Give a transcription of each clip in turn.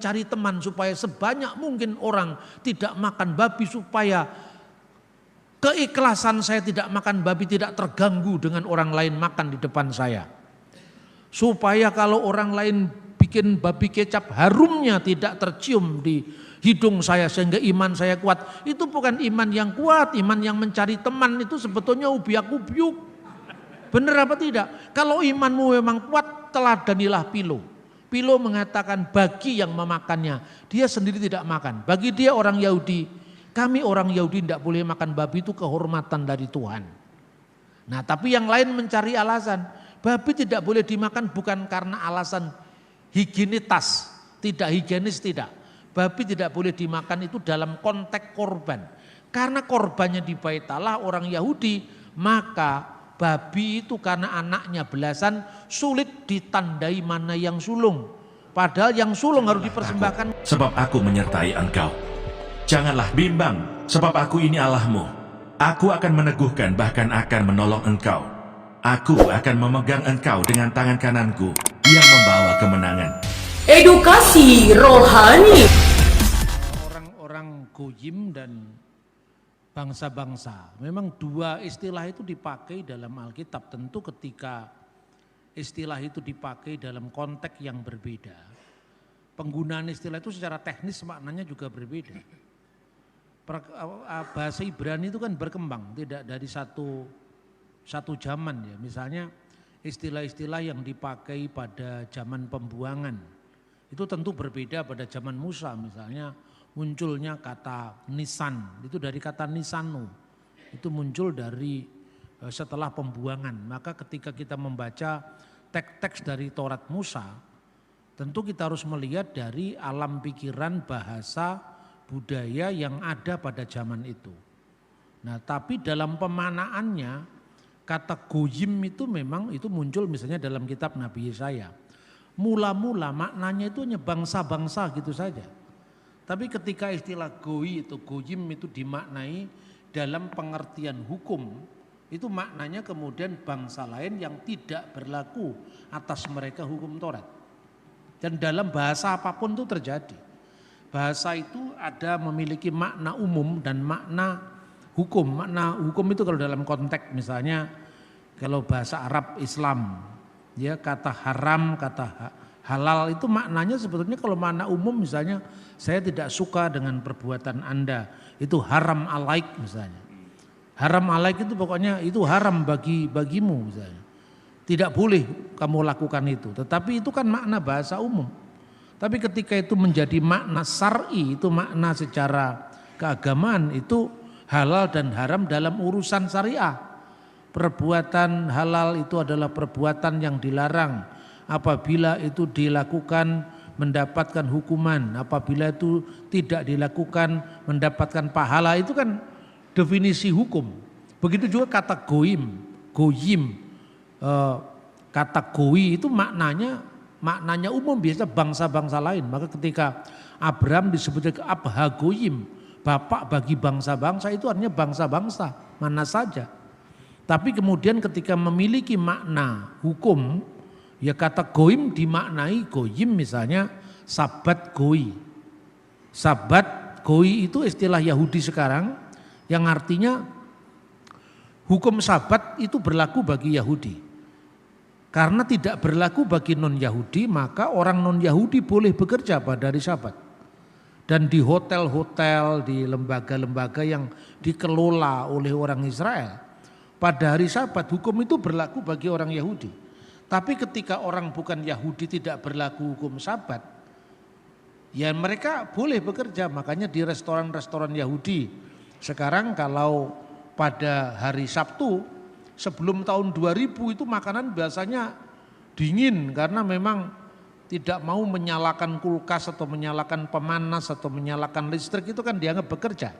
mencari teman supaya sebanyak mungkin orang tidak makan babi, supaya keikhlasan saya tidak makan babi tidak terganggu dengan orang lain makan di depan saya. Supaya kalau orang lain bikin babi kecap, harumnya tidak tercium di hidung saya sehingga iman saya kuat. Itu bukan iman yang kuat, iman yang mencari teman itu sebetulnya ubiak-ubiuk. Benar apa tidak? Kalau imanmu memang kuat, teladanilah Pilo. Pilo mengatakan bagi yang memakannya, dia sendiri tidak makan. Bagi dia orang Yahudi, kami orang Yahudi tidak boleh makan babi, itu kehormatan dari Tuhan. Nah tapi yang lain mencari alasan, babi tidak boleh dimakan bukan karena alasan higienitas, tidak higienis tidak. Babi tidak boleh dimakan itu dalam konteks korban. Karena korbannya di Bait Allah orang Yahudi, maka babi itu karena anaknya belasan sulit ditandai mana yang sulung. Padahal yang sulung harus dipersembahkan. Sebab aku menyertai engkau. Janganlah bimbang, sebab aku ini Allahmu. Aku akan meneguhkan bahkan akan menolong engkau. Aku akan memegang engkau dengan tangan kananku yang membawa kemenangan. Edukasi rohani. Orang-orang Goyim dan bangsa-bangsa, memang dua istilah itu dipakai dalam Alkitab. Tentu ketika istilah itu dipakai dalam konteks yang berbeda, penggunaan istilah itu secara teknis maknanya juga berbeda. Bahasa Ibrani itu kan berkembang, tidak dari satu zaman ya. Misalnya istilah-istilah yang dipakai pada zaman pembuangan itu tentu berbeda pada zaman Musa. Misalnya munculnya kata nisan, itu dari kata nisanu, itu muncul dari setelah pembuangan. Maka ketika kita membaca teks-teks dari Taurat Musa, tentu kita harus melihat dari alam pikiran, bahasa, budaya yang ada pada zaman itu. Nah tapi dalam pemanaannya kata Goyim itu memang itu muncul misalnya dalam kitab Nabi Yesaya. Mula-mula maknanya itu hanya bangsa-bangsa gitu saja. Tapi ketika istilah Goyim itu dimaknai dalam pengertian hukum, itu maknanya kemudian bangsa lain yang tidak berlaku atas mereka hukum Taurat. Dan dalam bahasa apapun itu terjadi. Bahasa itu ada memiliki makna umum dan makna hukum. Makna hukum itu kalau dalam konteks misalnya kalau bahasa Arab Islam, ya kata haram, kata halal itu maknanya sebetulnya kalau makna umum misalnya saya tidak suka dengan perbuatan Anda, itu haram alaik misalnya. Haram alaik itu pokoknya itu haram bagimu misalnya. Tidak boleh kamu lakukan itu, tetapi itu kan makna bahasa umum. Tapi ketika itu menjadi makna syar'i, itu makna secara keagamaan, itu halal dan haram dalam urusan syariah. Perbuatan halal itu adalah perbuatan yang dilarang apabila itu dilakukan mendapatkan hukuman, apabila itu tidak dilakukan mendapatkan pahala. Itu kan definisi hukum. Begitu juga kata goyim, kata goi itu maknanya umum, biasa bangsa-bangsa lain. Maka ketika Abraham disebut Abha Goyim, bapak bagi bangsa-bangsa, itu artinya bangsa-bangsa mana saja. Tapi kemudian ketika memiliki makna hukum, ya kata goyim dimaknai goyim misalnya sabat goi. Sabat goi itu istilah Yahudi sekarang yang artinya hukum sabat itu berlaku bagi Yahudi. Karena tidak berlaku bagi non-Yahudi, maka orang non-Yahudi boleh bekerja pada hari sabat. Dan di hotel-hotel, di lembaga-lembaga yang dikelola oleh orang Israel, pada hari sabat hukum itu berlaku bagi orang Yahudi. Tapi ketika orang bukan Yahudi tidak berlaku hukum sabat, ya mereka boleh bekerja. Makanya di restoran-restoran Yahudi sekarang kalau pada hari Sabtu sebelum tahun 2000 itu makanan biasanya dingin karena memang tidak mau menyalakan kulkas atau menyalakan pemanas atau menyalakan listrik, itu kan dianggap bekerja.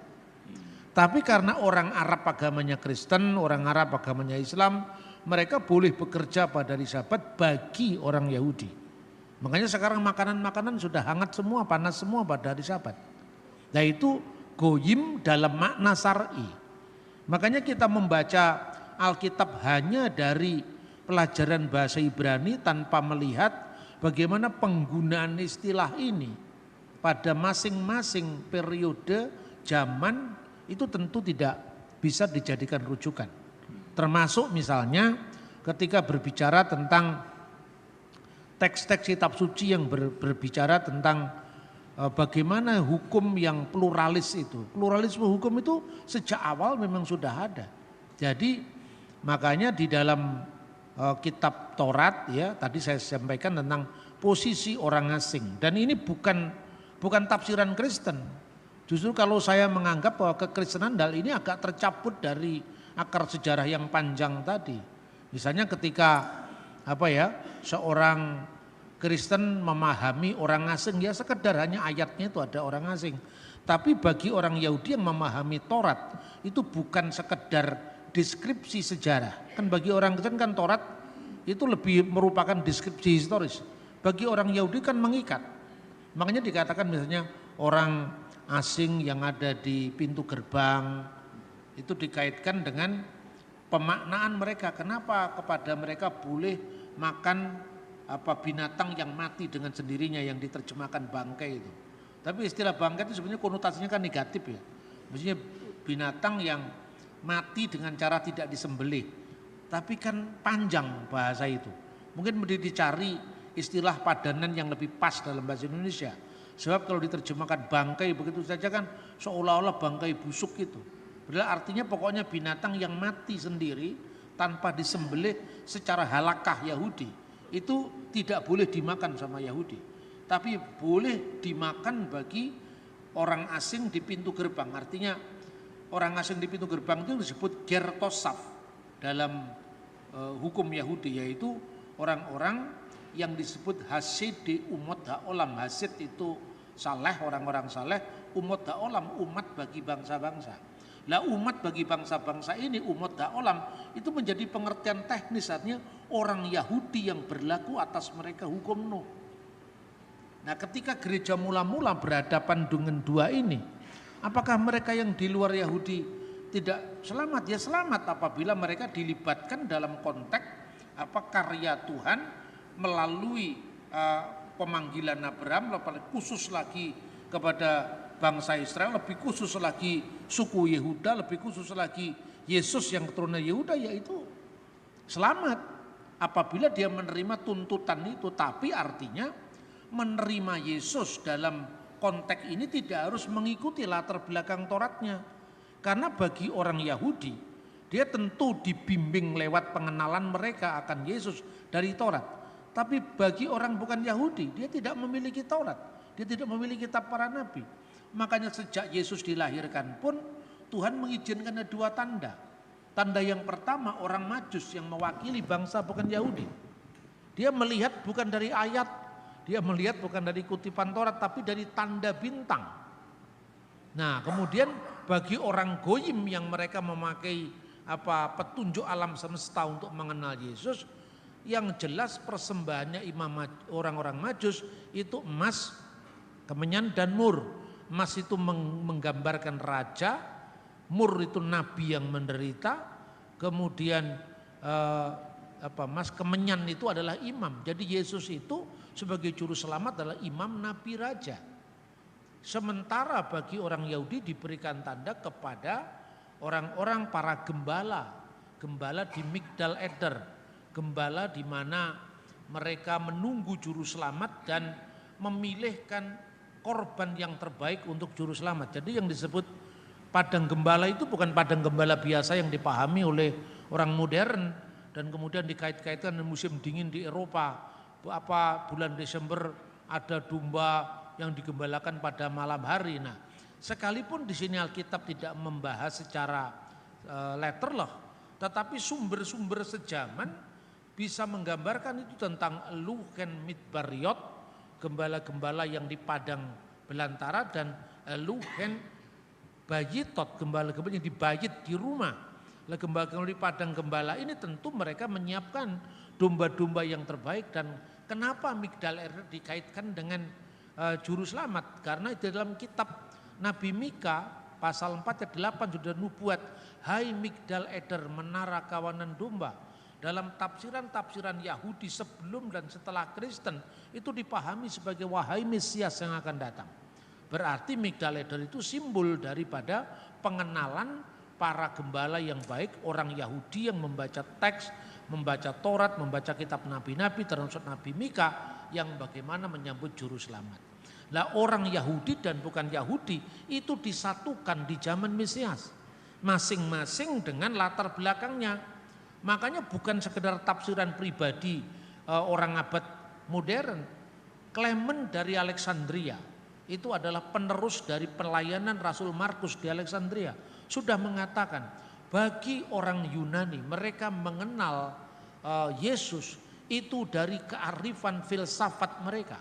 Tapi karena orang Arab agamanya Kristen, orang Arab agamanya Islam, mereka boleh bekerja pada hari Sabat bagi orang Yahudi. Makanya sekarang makanan-makanan sudah hangat semua, panas semua pada hari Sabat. Nah itu goyim dalam makna syar'i. Makanya kita membaca Alkitab hanya dari pelajaran bahasa Ibrani tanpa melihat bagaimana penggunaan istilah ini. pada masing-masing periode zaman itu tentu tidak bisa dijadikan rujukan. Termasuk misalnya ketika berbicara tentang teks-teks kitab suci yang berbicara tentang bagaimana hukum yang pluralis itu. Pluralisme hukum itu sejak awal memang sudah ada. Jadi makanya di dalam kitab Taurat ya tadi saya sampaikan tentang posisi orang asing, dan ini bukan tafsiran Kristen. Justru kalau saya menganggap bahwa kekristenan hal ini agak tercabut dari akar sejarah yang panjang tadi. Misalnya ketika seorang Kristen memahami orang asing, ya sekedar hanya ayatnya itu ada orang asing. Tapi bagi orang Yahudi yang memahami Taurat itu bukan sekedar deskripsi sejarah. Kan bagi orang Kristen kan Taurat itu lebih merupakan deskripsi historis. Bagi orang Yahudi kan mengikat. Makanya dikatakan misalnya orang asing yang ada di pintu gerbang itu dikaitkan dengan pemaknaan mereka. Kenapa kepada mereka boleh makan binatang yang mati dengan sendirinya yang diterjemahkan bangkai itu. Tapi istilah bangkai itu sebenarnya konotasinya kan negatif ya. Maksudnya binatang yang mati dengan cara tidak disembelih. Tapi kan panjang bahasa itu. Mungkin dicari istilah padanan yang lebih pas dalam bahasa Indonesia. Sebab kalau diterjemahkan bangkai begitu saja kan seolah-olah bangkai busuk itu. Padahal artinya pokoknya binatang yang mati sendiri tanpa disembelih secara halakah Yahudi. Itu tidak boleh dimakan sama Yahudi. Tapi boleh dimakan bagi orang asing di pintu gerbang. Artinya orang asing di pintu gerbang itu disebut ger tosaf dalam hukum Yahudi, yaitu orang-orang yang disebut hasid di umat ha'olam. Hasid itu saleh, orang-orang saleh, umat ha'olam, umat bagi bangsa-bangsa. Lah umat bagi bangsa-bangsa ini, umat ha'olam itu menjadi pengertian teknis, artinya orang Yahudi yang berlaku atas mereka hukum Nuh. Nah ketika gereja mula-mula berhadapan dengan dua ini, apakah mereka yang di luar Yahudi tidak selamat? Ya selamat apabila mereka dilibatkan dalam konteks karya Tuhan melalui pemanggilan Abraham, khusus lagi kepada bangsa Israel, lebih khusus lagi suku Yehuda, lebih khusus lagi Yesus yang keturunan Yehuda, yaitu selamat apabila dia menerima tuntutan itu. Tapi artinya menerima Yesus dalam konteks ini tidak harus mengikuti latar belakang Tauratnya. Karena bagi orang Yahudi, dia tentu dibimbing lewat pengenalan mereka akan Yesus dari Taurat. Tapi bagi orang bukan Yahudi, dia tidak memiliki Taurat, dia tidak memiliki kitab para nabi. Makanya sejak Yesus dilahirkan pun Tuhan mengizinkan ada dua tanda. Tanda yang pertama orang Majus yang mewakili bangsa bukan Yahudi. Dia melihat bukan dari ayat, dia melihat bukan dari kutipan Taurat, tapi dari tanda bintang. Nah kemudian bagi orang Goyim yang mereka memakai petunjuk alam semesta untuk mengenal Yesus, yang jelas persembahannya orang-orang Majus itu emas, kemenyan dan mur. Emas itu menggambarkan raja, mur itu nabi yang menderita, kemudian emas kemenyan itu adalah imam. Jadi Yesus itu sebagai juru selamat adalah imam, nabi, raja. Sementara bagi orang Yahudi diberikan tanda kepada orang-orang para gembala, gembala di Migdal Eder. Gembala di mana mereka menunggu juru selamat dan memilihkan korban yang terbaik untuk juru selamat. Jadi yang disebut padang gembala itu bukan padang gembala biasa yang dipahami oleh orang modern dan kemudian dikait-kaitkan dengan musim dingin di Eropa. Bulan Desember ada domba yang digembalakan pada malam hari. Nah, sekalipun di sini Alkitab tidak membahas secara letterloh, tetapi sumber-sumber sejaman bisa menggambarkan itu tentang Eluhen Midbariot, gembala-gembala yang di padang belantara, dan Eluhen Bayitot, gembala-gembala yang dibayit di rumah. Gembala-gembala di padang gembala ini tentu mereka menyiapkan domba-domba yang terbaik. Dan kenapa Migdal Eder dikaitkan dengan juru selamat? Karena di dalam kitab Nabi Mika pasal 4 ayat 8 sudah nubuat, hai Migdal Eder, menara kawanan domba. Dalam tafsiran-tafsiran Yahudi sebelum dan setelah Kristen itu dipahami sebagai wahai Mesias yang akan datang. Berarti Migdal-eder itu simbol daripada pengenalan para gembala yang baik, orang Yahudi yang membaca teks, membaca Taurat, membaca kitab nabi-nabi termasuk Nabi Mika yang bagaimana menyambut juru selamat. Lah orang Yahudi dan bukan Yahudi itu disatukan di zaman Mesias, masing-masing dengan latar belakangnya. Makanya bukan sekedar tafsiran pribadi orang abad modern. Clement dari Alexandria itu adalah penerus dari pelayanan Rasul Markus di Alexandria, sudah mengatakan bagi orang Yunani mereka mengenal Yesus itu dari kearifan filsafat mereka.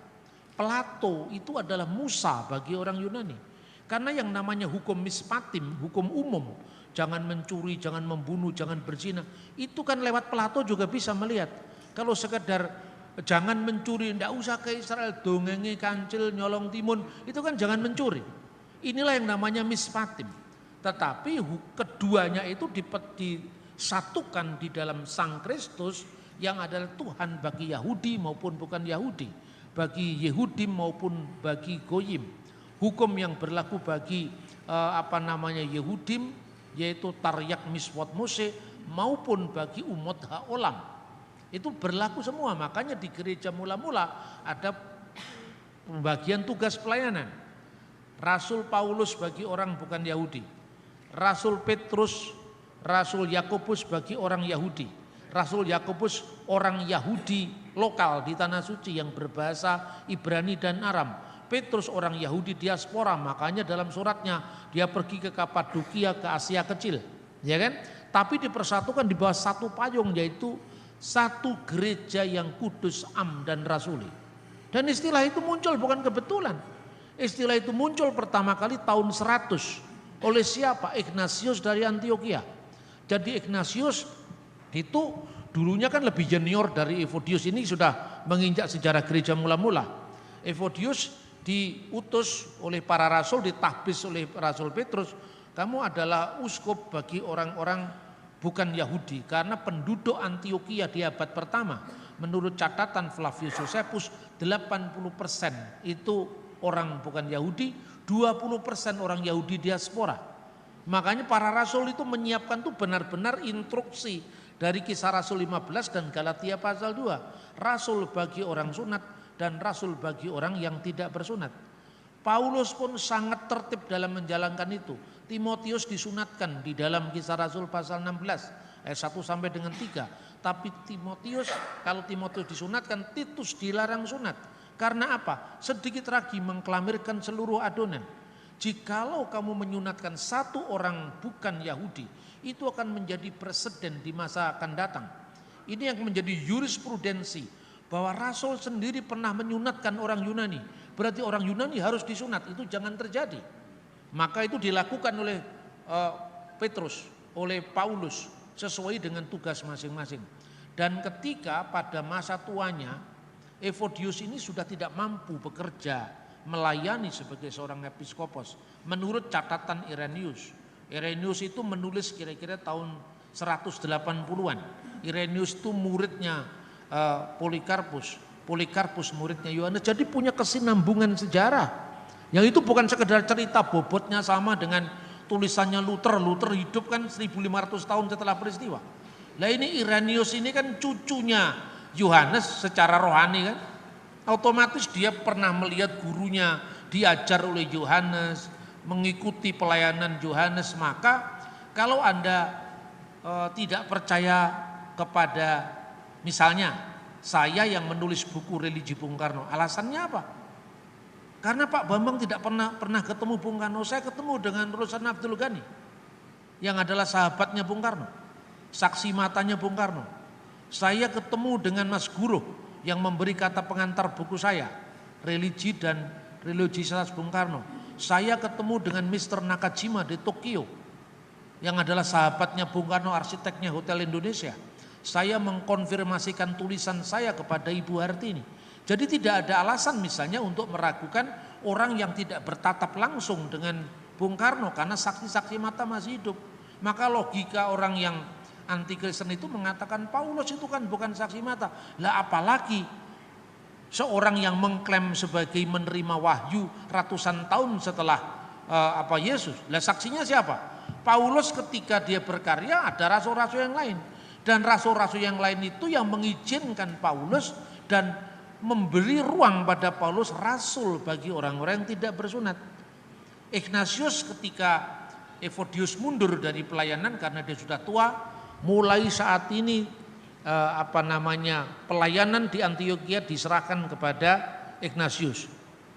Plato itu adalah Musa bagi orang Yunani. Karena yang namanya hukum mispatim, hukum umum, jangan mencuri, jangan membunuh, jangan berzina, itu kan lewat Plato juga bisa melihat. Kalau sekedar jangan mencuri, tidak usah ke Israel, dongengi kancil, nyolong timun, itu kan jangan mencuri. Inilah yang namanya mispatim. Tetapi keduanya itu disatukan di dalam Sang Kristus yang adalah Tuhan bagi Yahudi maupun bukan Yahudi, bagi Yehudim maupun bagi Goyim. Hukum yang berlaku bagi Yehudim yaitu Taryak Miswot Mose maupun bagi umat Haolam itu berlaku semua. Makanya di gereja mula-mula ada pembagian tugas pelayanan. Rasul Paulus bagi orang bukan Yahudi, Rasul Petrus, Rasul Yakobus bagi orang Yahudi, Rasul Yakobus orang Yahudi lokal di Tanah Suci yang berbahasa Ibrani dan Aram, Petrus orang Yahudi diaspora, makanya dalam suratnya dia pergi ke Kapadokia, ke Asia Kecil, ya kan? Tapi dipersatukan di bawah satu payung, yaitu satu gereja yang kudus, am dan rasuli. Dan istilah itu muncul bukan kebetulan. Istilah itu muncul pertama kali tahun 100 oleh siapa? Ignatius dari Antioquia. Jadi Ignatius itu dulunya kan lebih junior dari Evodius, ini sudah menginjak sejarah gereja mula-mula. Evodius diutus oleh para rasul, ditahbis oleh Rasul Petrus, kamu adalah uskup bagi orang-orang bukan Yahudi, karena penduduk Antioquia di abad pertama menurut catatan Flavius Josephus 80% itu orang bukan Yahudi, 20% orang Yahudi diaspora. Makanya para rasul itu menyiapkan tuh benar-benar instruksi dari Kisah Rasul 15 dan Galatia pasal 2, rasul bagi orang sunat dan rasul bagi orang yang tidak bersunat. Paulus pun sangat tertib dalam menjalankan itu. Timotius disunatkan di dalam Kisah Rasul pasal 16 ayat 1 sampai dengan 3. Tapi kalau Timotius disunatkan, Titus dilarang sunat. Karena apa? Sedikit lagi mengklamirkan seluruh adonan. Jikalau kamu menyunatkan satu orang bukan Yahudi, itu akan menjadi presiden di masa akan datang. Ini yang menjadi jurisprudensi, bahwa rasul sendiri pernah menyunatkan orang Yunani, berarti orang Yunani harus disunat. Itu jangan terjadi. Maka itu dilakukan oleh Petrus, oleh Paulus sesuai dengan tugas masing-masing. Dan ketika pada masa tuanya Evodius ini sudah tidak mampu bekerja melayani sebagai seorang episkopos, menurut catatan Irenaeus. Irenaeus itu menulis kira-kira tahun 180-an. Irenaeus itu muridnya Polikarpus, Polikarpus muridnya Yohanes. Jadi punya kesinambungan sejarah. Yang itu bukan sekedar cerita bobotnya sama dengan tulisannya Luther. Luther hidup kan 1500 tahun setelah peristiwa. Lah ini Irenaeus ini kan cucunya Yohanes secara rohani kan. Otomatis dia pernah melihat gurunya diajar oleh Yohanes, mengikuti pelayanan Yohanes. Maka kalau Anda tidak percaya kepada, misalnya saya yang menulis buku Religi Bung Karno, alasannya apa? Karena Pak Bambang tidak pernah ketemu Bung Karno. Saya ketemu dengan Rosan Abdul Ghani yang adalah sahabatnya Bung Karno, saksi matanya Bung Karno. Saya ketemu dengan Mas Guru yang memberi kata pengantar buku saya, Religi dan Religiositas Bung Karno. Saya ketemu dengan Mr. Nakajima di Tokyo yang adalah sahabatnya Bung Karno, arsiteknya Hotel Indonesia. Saya mengkonfirmasikan tulisan saya kepada Ibu Hartini. Jadi tidak ada alasan misalnya untuk meragukan orang yang tidak bertatap langsung dengan Bung Karno karena saksi-saksi mata masih hidup. Maka logika orang yang anti Kristen itu mengatakan Paulus itu kan bukan saksi mata. Lah apalagi seorang yang mengklaim sebagai menerima wahyu ratusan tahun setelah Yesus. Lah saksinya siapa? Paulus ketika dia berkarya ada rasul-rasul yang lain. Dan rasul-rasul yang lain itu yang mengizinkan Paulus dan memberi ruang pada Paulus rasul bagi orang-orang yang tidak bersunat. Ignatius ketika Evodius mundur dari pelayanan karena dia sudah tua, mulai saat ini pelayanan di Antioquia diserahkan kepada Ignatius.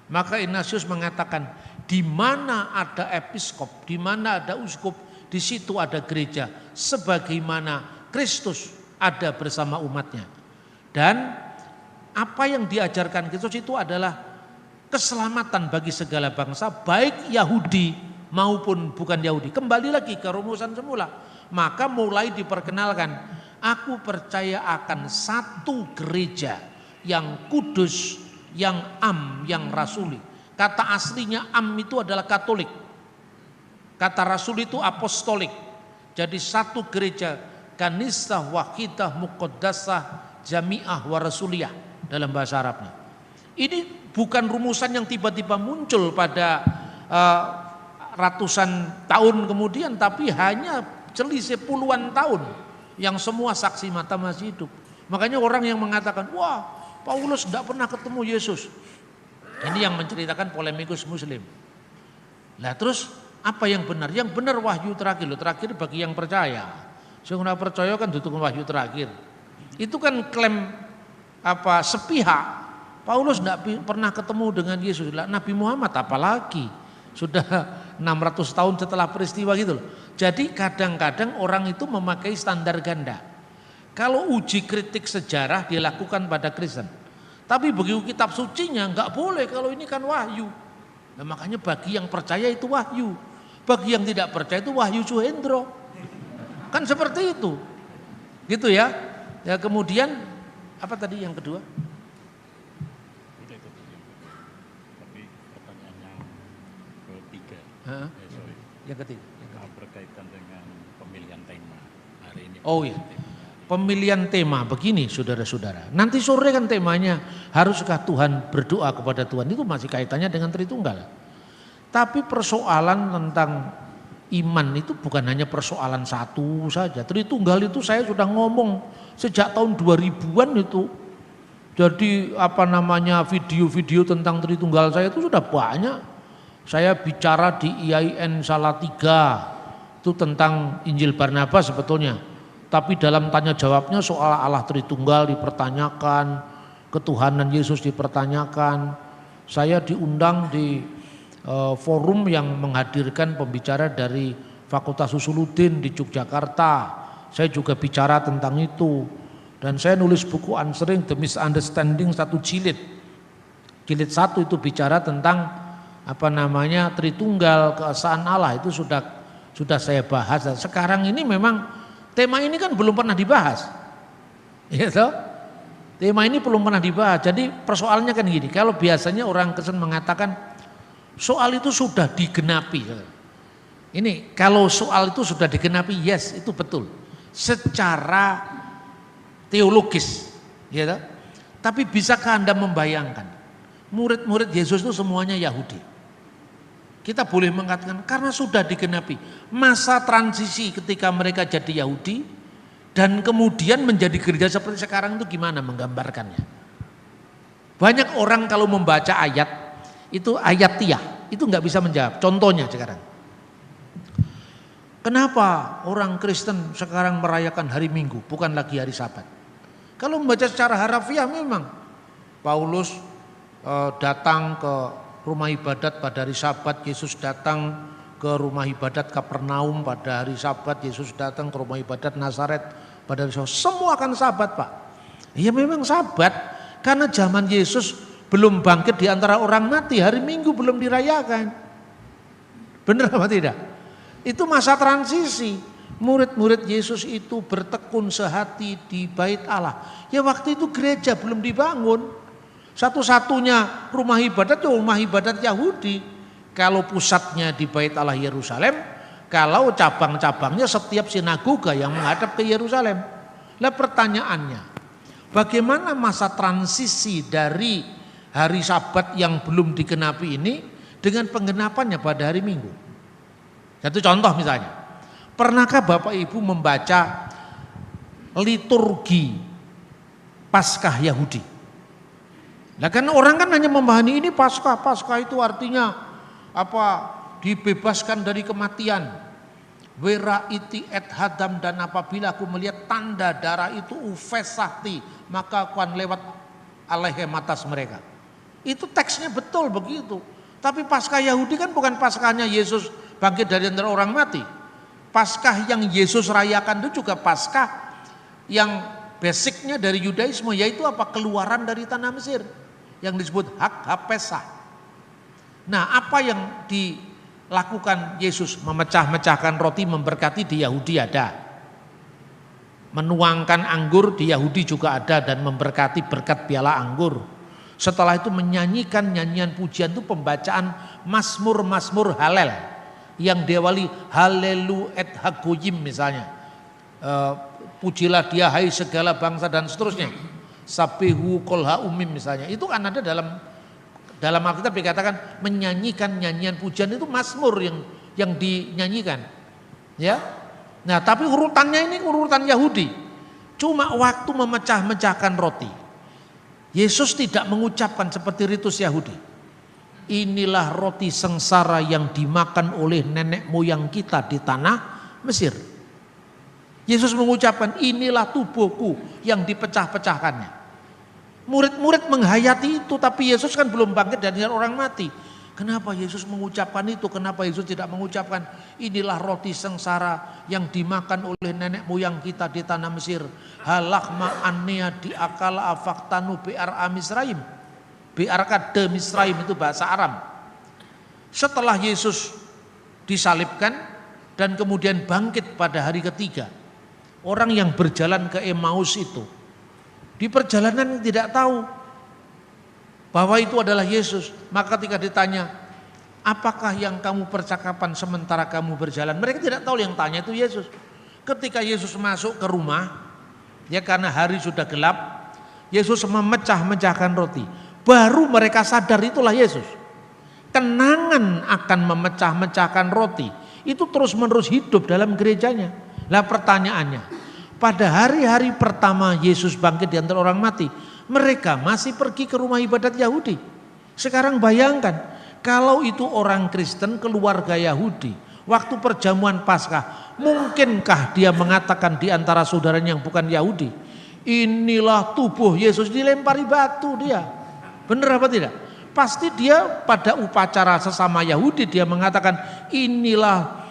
Maka Ignatius mengatakan, di mana ada episkop, di mana ada uskup, di situ ada gereja, sebagaimana Kristus ada bersama umatnya. Dan apa yang diajarkan Kristus itu adalah keselamatan bagi segala bangsa, baik Yahudi maupun bukan Yahudi. Kembali lagi ke rumusan semula. Maka mulai diperkenalkan, aku percaya akan satu gereja yang kudus, yang yang rasuli. Kata aslinya itu adalah Katolik. Kata rasul itu apostolik. Jadi satu gereja, kanisah wahidah muqaddasah jami'ah wa rasuliyah dalam bahasa Arabnya. Ini bukan rumusan yang tiba-tiba muncul pada ratusan tahun kemudian, tapi hanya selisih puluhan tahun yang semua saksi mata masih hidup. Makanya orang yang mengatakan, wah Paulus tidak pernah ketemu Yesus, ini yang menceritakan polemikus muslim. Nah terus apa yang benar? Yang benar wahyu terakhir, terakhir bagi yang percaya. Yang tidak percaya kan duduk wahyu terakhir. Itu kan klaim sepihak. Paulus tidak pernah ketemu dengan Yesus. Nabi Muhammad apalagi sudah 600 tahun setelah peristiwa gitu loh. Jadi kadang-kadang orang itu memakai standar ganda. Kalau uji kritik sejarah dilakukan pada Kristen, tapi begitu kitab sucinya nggak boleh kalau ini kan wahyu. Nah, makanya bagi yang percaya itu wahyu, bagi yang tidak percaya itu wahyu Suhendro. Kan seperti itu, gitu ya. Ya kemudian apa tadi yang kedua? Yang ketiga berkaitan dengan pemilihan tema hari ini. Oh iya, pemilihan tema begini saudara-saudara. Nanti sore kan temanya haruskah Tuhan berdoa kepada Tuhan, itu masih kaitannya dengan Tritunggal. Tapi persoalan tentang iman itu bukan hanya persoalan satu saja. Tritunggal itu saya sudah ngomong sejak tahun 2000-an itu. Jadi video-video tentang Tritunggal saya itu sudah banyak. Saya bicara di IAIN Salatiga itu tentang Injil Barnabas sebetulnya. Tapi dalam tanya jawabnya soal Allah Tritunggal dipertanyakan, ketuhanan Yesus dipertanyakan. Saya diundang di forum yang menghadirkan pembicara dari Fakultas Usuluddin di Yogyakarta. Saya juga bicara tentang itu. Dan saya nulis buku Answering the Misunderstanding 1 jilid. Jilid 1 itu bicara tentang Tritunggal, keesaan Allah, itu sudah saya bahas. Dan sekarang ini memang tema ini kan belum pernah dibahas. Ya toh? Tema ini belum pernah dibahas. Jadi persoalannya kan gini, kalau biasanya orang Kristen mengatakan soal itu sudah digenapi. Ini kalau soal itu sudah digenapi, yes itu betul. Secara teologis, ya toh? Tapi bisakah Anda membayangkan murid-murid Yesus itu semuanya Yahudi? Kita boleh mengatakan karena sudah digenapi masa transisi ketika mereka jadi Yahudi dan kemudian menjadi gereja seperti sekarang itu gimana menggambarkannya? Banyak orang kalau membaca ayat itu ayatiyah itu nggak bisa menjawab. Contohnya sekarang, kenapa orang Kristen sekarang merayakan hari Minggu bukan lagi hari Sabat? Kalau membaca secara harafiah memang Paulus datang ke rumah ibadat pada hari Sabat, Yesus datang ke rumah ibadat Kapernaum pada hari Sabat, Yesus datang ke rumah ibadat Nazaret pada hari Sabat. Semua akan Sabat, Pak. Ya memang Sabat, karena zaman Yesus belum bangkit di antara orang mati, hari Minggu belum dirayakan. Benar apa tidak? Itu masa transisi. Murid-murid Yesus itu bertekun sehati di bait Allah. Ya waktu itu gereja belum dibangun. Satu-satunya rumah ibadat itu rumah ibadat Yahudi. Kalau pusatnya di Bait Allah Yerusalem, kalau cabang-cabangnya setiap sinagoga yang menghadap ke Yerusalem. Lah pertanyaannya, Bagaimana masa transisi dari hari Sabat yang belum digenapi ini dengan penggenapannya pada hari Minggu? Satu contoh misalnya, pernahkah Bapak Ibu membaca liturgi Paskah Yahudi? Nah kan orang kan hanya memahami ini Paskah itu artinya apa? Dibebaskan dari kematian. Wera iti et hadam, dan apabila aku melihat tanda darah itu ufesahti, maka aku akan lewat alaihem atas mereka. Itu teksnya betul begitu. Tapi Paskah Yahudi kan bukan Paskahnya Yesus bangkit dari antara orang mati. Paskah yang Yesus rayakan itu juga Paskah yang basicnya dari Yudaisme, yaitu apa? Keluaran dari tanah Mesir yang disebut Hak Hapesah. Nah, apa yang dilakukan Yesus? Memecah-mecahkan roti, memberkati. Di Yahudi ada. Menuangkan anggur di Yahudi juga ada, dan memberkati berkat piala anggur. Setelah itu menyanyikan nyanyian pujian, itu pembacaan Mazmur Halel yang diawali Halelu et Hagoyim misalnya. Pujilah dia hai segala bangsa dan seterusnya. Sabihu kolha umim misalnya. Itu kan ada dalam Alkitab dikatakan menyanyikan nyanyian pujian, itu Mazmur yang dinyanyikan. Ya. Nah, tapi urutannya ini urutan Yahudi. Cuma waktu memecah-mecahkan roti, Yesus tidak mengucapkan seperti ritus Yahudi. Inilah roti sengsara yang dimakan oleh nenek moyang kita di tanah Mesir. Yesus mengucapkan inilah tubuhku yang dipecah-pecahkannya. Murid-murid menghayati itu, tapi Yesus kan belum bangkit dari orang mati. Kenapa Yesus mengucapkan itu? Kenapa Yesus tidak mengucapkan inilah roti sengsara yang dimakan oleh nenek moyang kita di tanah Mesir. Halakma annea diakala afaktanu bi'ar Misraim. Bi'ar de Misraim itu bahasa Aram. Setelah Yesus disalibkan dan kemudian bangkit pada hari ketiga, orang yang berjalan ke Emmaus itu di perjalanan tidak tahu bahwa itu adalah Yesus. Maka ketika ditanya, apakah yang kamu percakapan sementara kamu berjalan? Mereka tidak tahu, yang tanya itu Yesus. Ketika Yesus masuk ke rumah, ya karena hari sudah gelap, Yesus memecah-mecahkan roti. Baru mereka sadar itulah Yesus. Kenangan akan memecah-mecahkan roti itu terus-menerus hidup dalam gerejanya. Lah pertanyaannya, pada hari-hari pertama Yesus bangkit di antara orang mati, mereka masih pergi ke rumah ibadat Yahudi. Sekarang bayangkan, kalau itu orang Kristen, keluarga Yahudi, waktu perjamuan Paskah, mungkinkah dia mengatakan di antara saudaranya yang bukan Yahudi, inilah tubuh Yesus? Dilempari batu dia. Benar apa tidak? Pasti dia pada upacara sesama Yahudi dia mengatakan inilah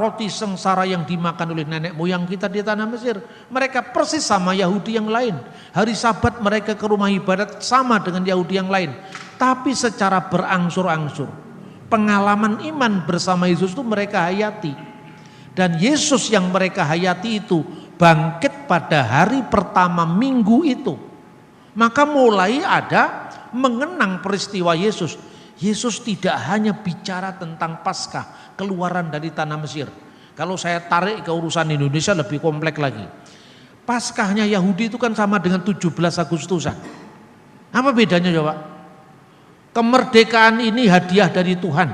roti sengsara yang dimakan oleh nenek moyang kita di tanah Mesir. Mereka persis sama Yahudi yang lain. Hari Sabat mereka ke rumah ibadat sama dengan Yahudi yang lain. Tapi secara berangsur-angsur pengalaman iman bersama Yesus itu mereka hayati. Dan Yesus yang mereka hayati itu bangkit pada hari pertama minggu itu. Maka mulai ada mengenang peristiwa Yesus. Yesus tidak hanya bicara tentang Paskah, keluaran dari tanah Mesir. Kalau saya tarik ke urusan Indonesia lebih kompleks lagi. Paskahnya Yahudi itu kan sama dengan 17 Agustusan. Apa bedanya coba? Kemerdekaan ini hadiah dari Tuhan.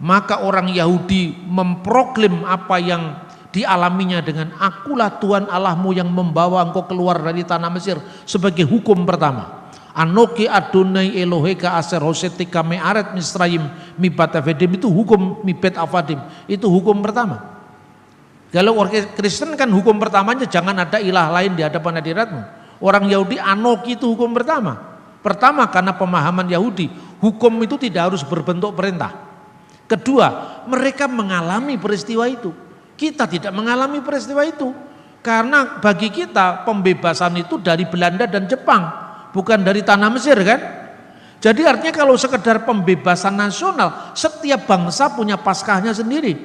Maka orang Yahudi memproklim apa yang dialaminya dengan akulah Tuhan Allahmu yang membawa engkau keluar dari tanah Mesir sebagai hukum pertama. Anoki Adonai Eloheka Aser Hosetika Me'aret Misraim Mibat Avedim, itu hukum Mibet Avadim, itu hukum pertama. Kalau orang Kristen kan hukum pertamanya jangan ada ilah lain di hadapan hadiratmu. Orang Yahudi Anoki itu hukum pertama. Pertama karena pemahaman Yahudi, hukum itu tidak harus berbentuk perintah. Kedua, mereka mengalami peristiwa itu. Kita tidak mengalami peristiwa itu. Karena bagi kita pembebasan itu dari Belanda dan Jepang, bukan dari tanah Mesir kan? Jadi artinya kalau sekedar pembebasan nasional, setiap bangsa punya Paskahnya sendiri.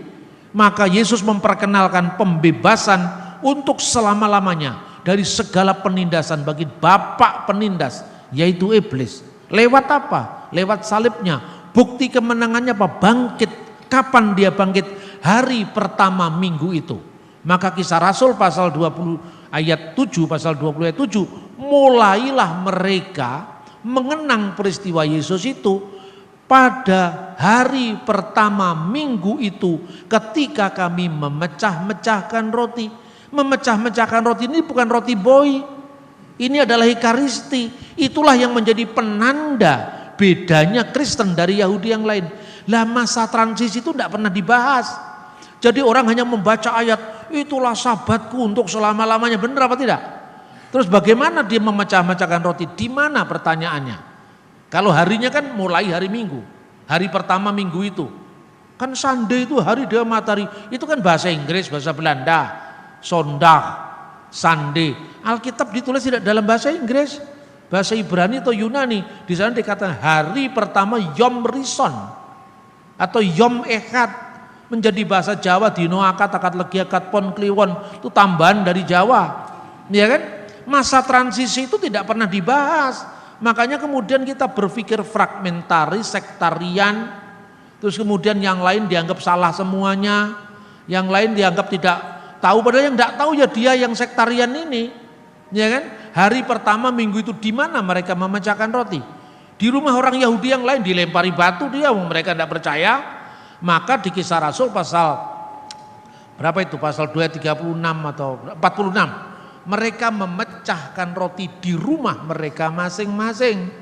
Maka Yesus memperkenalkan pembebasan untuk selama-lamanya dari segala penindasan bagi bapak penindas, yaitu iblis. Lewat apa? Lewat salibnya. Bukti kemenangannya apa? Bangkit. Kapan dia bangkit? Hari pertama minggu itu. Maka Kisah Rasul pasal 20 ayat 7, pasal 20 ayat 7, mulailah mereka mengenang peristiwa Yesus itu pada hari pertama minggu itu ketika kami memecah-mecahkan roti. Memecah-mecahkan roti ini bukan roti boy, ini adalah Ekaristi. Itulah yang menjadi penanda bedanya Kristen dari Yahudi yang lain. Lah masa transisi itu tidak pernah dibahas. Jadi orang hanya membaca ayat, itulah sabatku untuk selama-lamanya. Benar apa tidak? Terus bagaimana dia memecah-mecahkan roti? Di mana pertanyaannya? Kalau harinya kan mulai hari Minggu. Hari pertama minggu itu. Kan Sunday itu hari dia matahari. Itu kan bahasa Inggris, bahasa Belanda. Sondag, Sunday. Alkitab ditulis tidak dalam bahasa Inggris. Bahasa Ibrani atau Yunani. Di sana dikatakan hari pertama Yom Rison. Atau Yom Echad. Menjadi bahasa Jawa dino akad, akad legi, akad pon, kliwon. Itu tambahan dari Jawa. Ya kan? Masa transisi itu tidak pernah dibahas. Makanya kemudian kita berpikir fragmentaris, sektarian. Terus kemudian yang lain dianggap salah semuanya. Yang lain dianggap tidak tahu, padahal yang tidak tahu ya dia yang sektarian ini. Ya kan? Hari pertama minggu itu di mana mereka memecahkan roti? Di rumah orang Yahudi yang lain dilempari batu dia, mereka tidak percaya. Maka di Kisah Rasul pasal berapa itu? Pasal 236 atau 46. Mereka memecahkan roti di rumah mereka masing-masing.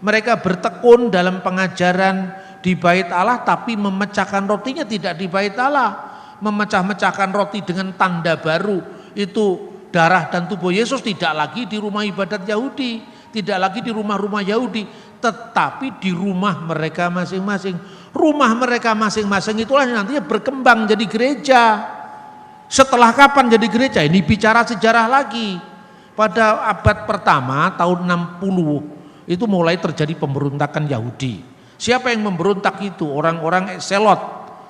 Mereka bertekun dalam pengajaran di Bait Allah tapi memecahkan rotinya tidak di Bait Allah. Memecah-mecahkan roti dengan tanda baru itu darah dan tubuh Yesus tidak lagi di rumah ibadat Yahudi, tidak lagi di rumah-rumah Yahudi, tetapi di rumah mereka masing-masing. Rumah mereka masing-masing itulah yang nantinya berkembang jadi gereja. Setelah kapan jadi gereja? Ini bicara sejarah lagi. Pada abad pertama tahun 60 itu mulai terjadi pemberontakan Yahudi. Siapa yang memberontak itu? Orang-orang Selot.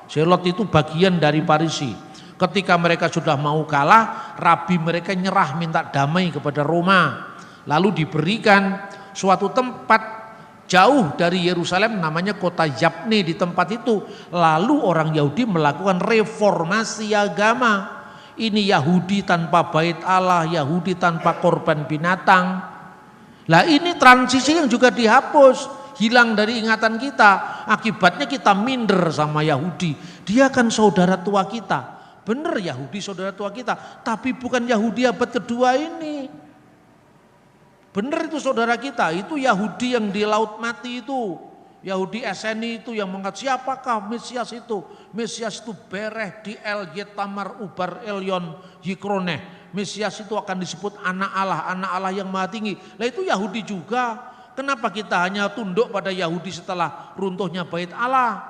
Selot itu bagian dari Farisi. Ketika mereka sudah mau kalah, rabi mereka nyerah minta damai kepada Roma. Lalu diberikan suatu tempat jauh dari Yerusalem namanya kota Yapne di tempat itu. Lalu orang Yahudi melakukan reformasi agama. Ini Yahudi tanpa bait Allah, Yahudi tanpa korban binatang. Lah ini transisi yang juga dihapus. Hilang dari ingatan kita, akibatnya kita minder sama Yahudi. Dia kan saudara tua kita. Benar Yahudi saudara tua kita, tapi bukan Yahudi abad kedua ini. Benar itu saudara kita, itu Yahudi yang di laut mati itu. Yahudi Eseni itu yang mengatakan siapakah Mesias itu? Mesias itu Bereh di El Yetamar Ubar Elyon Yikroneh. Mesias itu akan disebut anak Allah yang maha tinggi. Lah itu Yahudi juga. Kenapa kita hanya tunduk pada Yahudi setelah runtuhnya Bait Allah?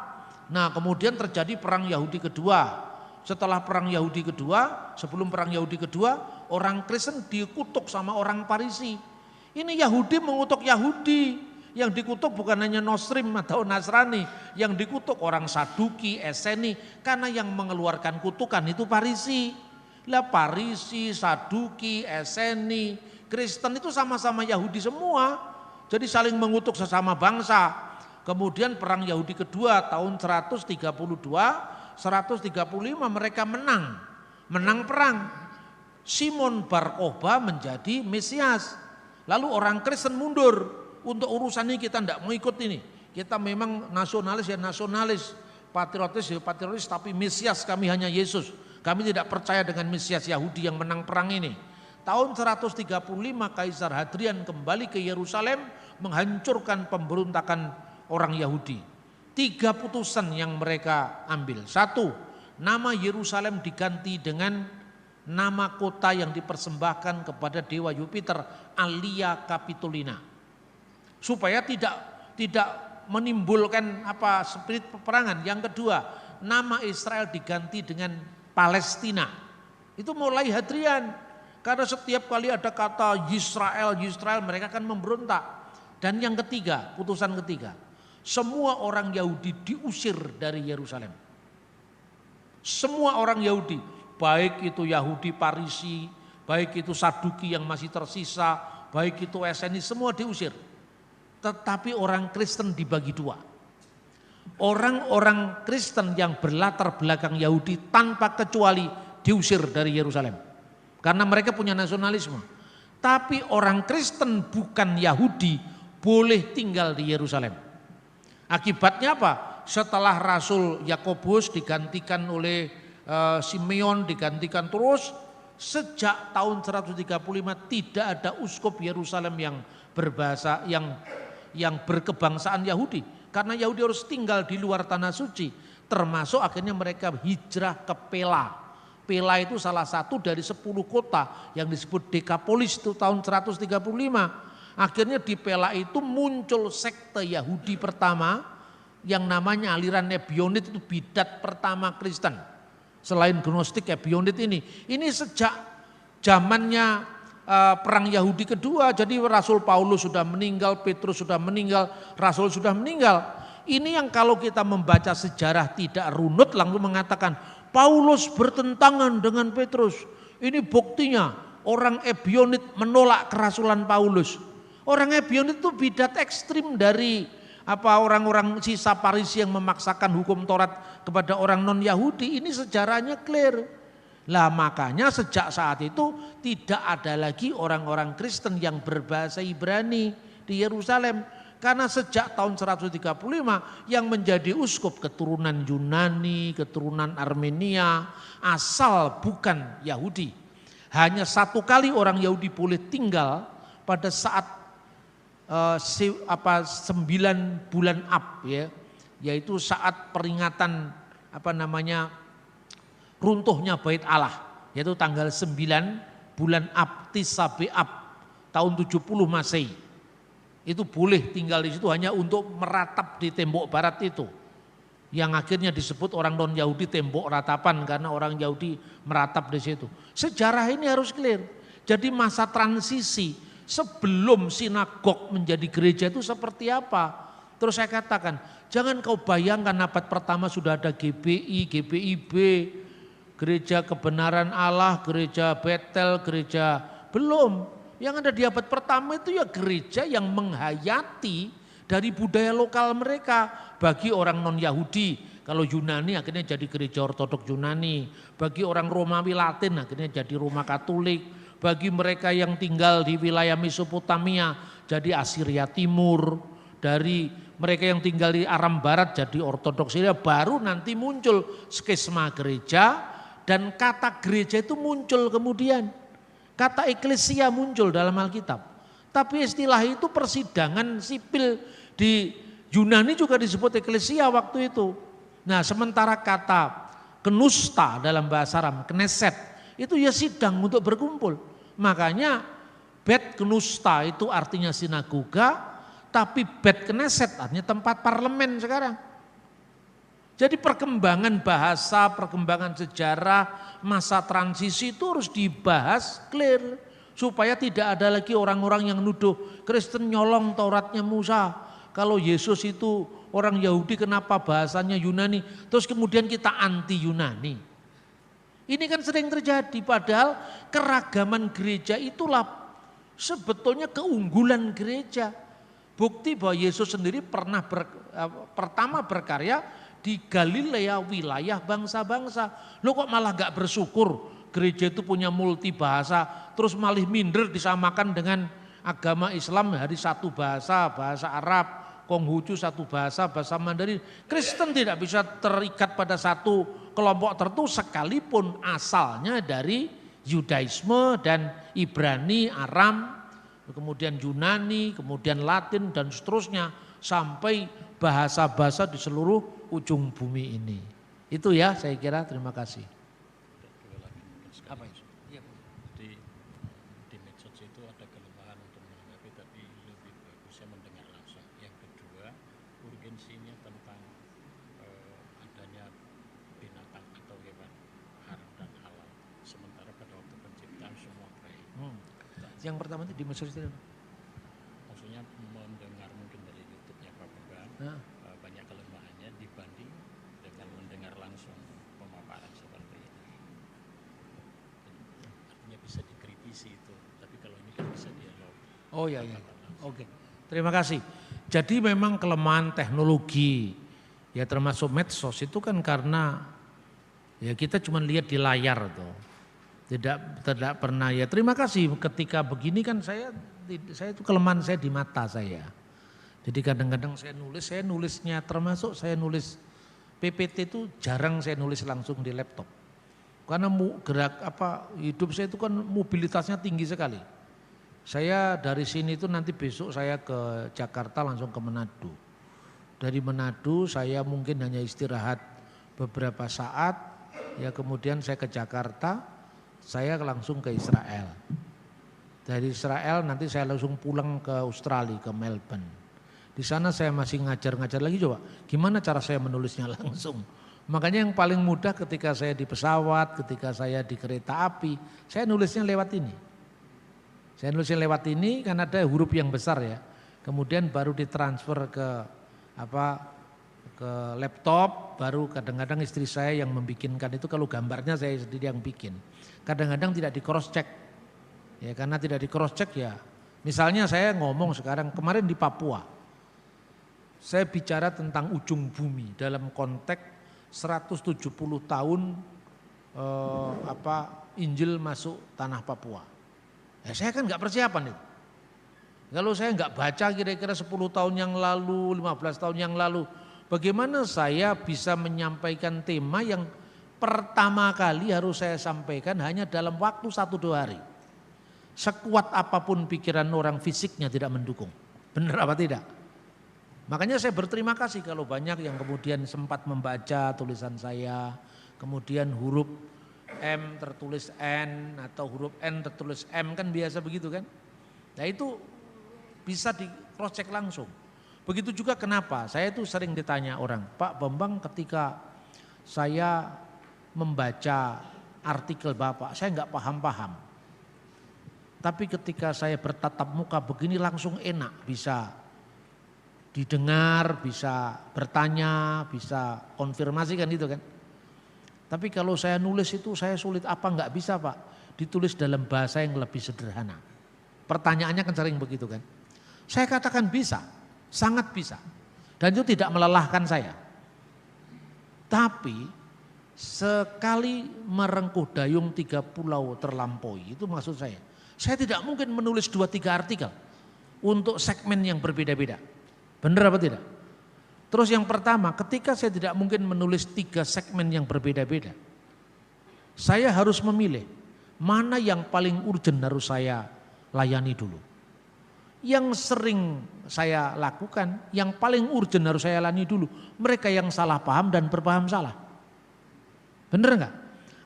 Nah kemudian terjadi perang Yahudi kedua. Setelah perang Yahudi kedua, sebelum perang Yahudi kedua, orang Kristen dikutuk sama orang Farisi. Ini Yahudi mengutuk Yahudi. Yang dikutuk bukan hanya Nostrim atau Nasrani. Yang dikutuk orang Saduki, Eseni. Karena yang mengeluarkan kutukan itu Farisi. Lah Farisi, Saduki, Eseni, Kristen itu sama-sama Yahudi semua. Jadi saling mengutuk sesama bangsa. Kemudian perang Yahudi kedua tahun 132, 135 mereka menang perang. Simon Bar Kokhba menjadi Mesias. Lalu orang Kristen mundur. Untuk urusan ini kita tidak mau ikut ini. Kita memang nasionalis ya nasionalis, patriotis ya patriotis, tapi Mesias kami hanya Yesus. Kami tidak percaya dengan Mesias Yahudi yang menang perang ini. Tahun 135 Kaisar Hadrian kembali ke Yerusalem menghancurkan pemberontakan orang Yahudi. 3 putusan yang mereka ambil. 1, nama Yerusalem diganti dengan nama kota yang dipersembahkan kepada dewa Jupiter, Alia Capitolina. Supaya tidak menimbulkan spirit peperangan. Yang kedua, nama Israel diganti dengan Palestina. Itu mulai Hadrian. Karena setiap kali ada kata Yisrael mereka akan memberontak. Dan yang ketiga, putusan ketiga, semua orang Yahudi diusir dari Yerusalem. Semua orang Yahudi, baik itu Yahudi Farisi, baik itu Saduki yang masih tersisa, baik itu Eseni, semua diusir. Tetapi orang Kristen dibagi dua. Orang-orang Kristen yang berlatar belakang Yahudi tanpa kecuali diusir dari Yerusalem. Karena mereka punya nasionalisme. Tapi orang Kristen bukan Yahudi boleh tinggal di Yerusalem. Akibatnya apa? Setelah Rasul Yakobus digantikan oleh Simeon, digantikan terus, sejak tahun 135 tidak ada uskup Yerusalem yang berbahasa yang berkebangsaan Yahudi. Karena Yahudi harus tinggal di luar tanah suci. Termasuk akhirnya mereka hijrah ke Pela. Pela itu salah satu dari 10 kota yang disebut Dekapolis itu tahun 135. Akhirnya di Pela itu muncul sekte Yahudi pertama yang namanya aliran Ebionit, itu bidat pertama Kristen. Selain Gnostik, Ebionit ini. Ini sejak zamannya perang Yahudi kedua, jadi Rasul Paulus sudah meninggal, Petrus sudah meninggal, Rasul sudah meninggal. Ini yang kalau kita membaca sejarah tidak runut langsung mengatakan Paulus bertentangan dengan Petrus. Ini buktinya orang Ebionit menolak kerasulan Paulus. Orang Ebionit itu bidat ekstrim dari orang-orang sisa Parisi yang memaksakan hukum Taurat kepada orang non-Yahudi. Ini sejarahnya clear. Lah makanya sejak saat itu tidak ada lagi orang-orang Kristen yang berbahasa Ibrani di Yerusalem. Karena sejak tahun 135 yang menjadi uskup keturunan Yunani, keturunan Armenia, asal bukan Yahudi. Hanya satu kali orang Yahudi boleh tinggal pada saat 9 bulan Ab, ya, yaitu saat peringatan runtuhnya Bait Allah, yaitu tanggal 9 bulan Ab, Tis'a B'Ab tahun 70 Masehi. Itu boleh tinggal di situ hanya untuk meratap di tembok barat itu. Yang akhirnya disebut orang non-Yahudi tembok ratapan karena orang Yahudi meratap di situ. Sejarah ini harus clear. Jadi masa transisi sebelum sinagog menjadi gereja itu seperti apa? Terus saya katakan, jangan kau bayangkan abad pertama sudah ada GBI, GBIB, Gereja Kebenaran Allah, Gereja Betel, gereja belum. Yang ada di abad pertama itu ya gereja yang menghayati dari budaya lokal mereka. Bagi orang non-Yahudi, kalau Yunani akhirnya jadi gereja ortodok Yunani. Bagi orang Romawi Latin akhirnya jadi Roma Katolik. Bagi mereka yang tinggal di wilayah Mesopotamia jadi Asiria Timur. Dari mereka yang tinggal di Aram Barat jadi ortodoks Syria. Baru nanti muncul skisma gereja dan kata gereja itu muncul kemudian. Kata eklesia muncul dalam Alkitab. Tapi istilah itu persidangan sipil di Yunani juga disebut eklesia waktu itu. Nah sementara kata kenusta dalam bahasa Aram, kneset, itu ya sidang untuk berkumpul. Makanya bet kenusta itu artinya sinagoga, tapi bet kneset artinya tempat parlemen sekarang. Jadi perkembangan bahasa, perkembangan sejarah, masa transisi itu harus dibahas clear. Supaya tidak ada lagi orang-orang yang nuduh Kristen nyolong Tauratnya Musa. Kalau Yesus itu orang Yahudi kenapa bahasanya Yunani. Terus kemudian kita anti Yunani. Ini kan sering terjadi padahal keragaman gereja itulah sebetulnya keunggulan gereja. Bukti bahwa Yesus sendiri pernah pertama berkarya di Galilea, wilayah bangsa-bangsa. Lo kok malah gak bersyukur gereja itu punya multi bahasa, terus malah minder disamakan dengan agama Islam hari satu bahasa, bahasa Arab, Konghucu satu bahasa, bahasa Mandarin. Kristen tidak bisa terikat pada satu kelompok tertentu sekalipun asalnya dari Yudaisme dan Ibrani, Aram, kemudian Yunani, kemudian Latin dan seterusnya sampai bahasa-bahasa di seluruh ujung bumi ini. Itu ya saya kira, terima kasih. Apa itu? Di medsos itu ada kelemahan untuk menanggapi, tapi lebih bagusnya mendengar langsung. Yang kedua, urgensinya tentang adanya binatang atau hewan haram dan halal. Sementara pada waktu penciptaan semua baik. Yang pertama itu di medsos itu. Maksudnya mendengar mungkin dari YouTube-nya Pak Beban, banyak kelemahannya dibanding dengan mendengar langsung pemaparan seperti ini. Artinya bisa dikritisi itu, tapi kalau ini kan bisa dialog. Oh iya. Oke. Terima kasih. Jadi memang kelemahan teknologi ya termasuk medsos itu kan karena ya kita cuma lihat di layar tuh. Tidak pernah ya. Terima kasih ketika begini kan saya itu kelemahan saya di mata saya. Jadi kadang-kadang saya nulisnya termasuk saya nulis PPT itu jarang saya nulis langsung di laptop. Karena hidup saya itu kan mobilitasnya tinggi sekali. Saya dari sini itu nanti besok saya ke Jakarta langsung ke Manado. Dari Manado saya mungkin hanya istirahat beberapa saat, ya kemudian saya ke Jakarta, saya langsung ke Israel. Dari Israel nanti saya langsung pulang ke Australia, ke Melbourne. Di sana saya masih ngajar lagi, coba gimana cara saya menulisnya langsung. Makanya yang paling mudah ketika saya di pesawat, ketika saya di kereta api, saya nulisnya lewat ini. Saya nulisnya lewat ini karena ada huruf yang besar ya. Kemudian baru ditransfer ke laptop, baru kadang-kadang istri saya yang membikinkan itu, kalau gambarnya saya sendiri yang bikin. Kadang-kadang tidak di cross check. Ya karena tidak di cross check ya. Misalnya saya ngomong sekarang kemarin di Papua. Saya bicara tentang ujung bumi dalam konteks 170 tahun Injil masuk tanah Papua. Ya, saya kan nggak persiapan itu. Kalau saya nggak baca kira-kira 10 tahun yang lalu, 15 tahun yang lalu, bagaimana saya bisa menyampaikan tema yang pertama kali harus saya sampaikan hanya dalam waktu 1-2 hari. Sekuat apapun pikiran orang, fisiknya tidak mendukung. Benar apa tidak? Makanya saya berterima kasih kalau banyak yang kemudian sempat membaca tulisan saya, kemudian huruf M tertulis N atau huruf N tertulis M, kan biasa begitu kan. Nah itu bisa di cross check langsung. Begitu juga kenapa saya itu sering ditanya orang, Pak Bambang ketika saya membaca artikel Bapak saya nggak paham-paham. Tapi ketika saya bertatap muka begini langsung enak, bisa didengar, bisa bertanya, bisa konfirmasi kan itu kan. Tapi kalau saya nulis itu saya sulit, apa enggak bisa Pak? Ditulis dalam bahasa yang lebih sederhana. Pertanyaannya kan sering begitu kan. Saya katakan bisa, sangat bisa. Dan itu tidak melelahkan saya. Tapi sekali merengkuh dayung 3 pulau terlampaui, itu maksud saya. Saya tidak mungkin menulis 2-3 artikel untuk segmen yang berbeda-beda. Benar apa tidak? Terus yang pertama, ketika saya tidak mungkin menulis 3 segmen yang berbeda-beda, saya harus memilih mana yang paling urgent harus saya layani dulu. Yang sering saya lakukan, yang paling urgent harus saya layani dulu, mereka yang salah paham dan berpaham salah. Benar enggak?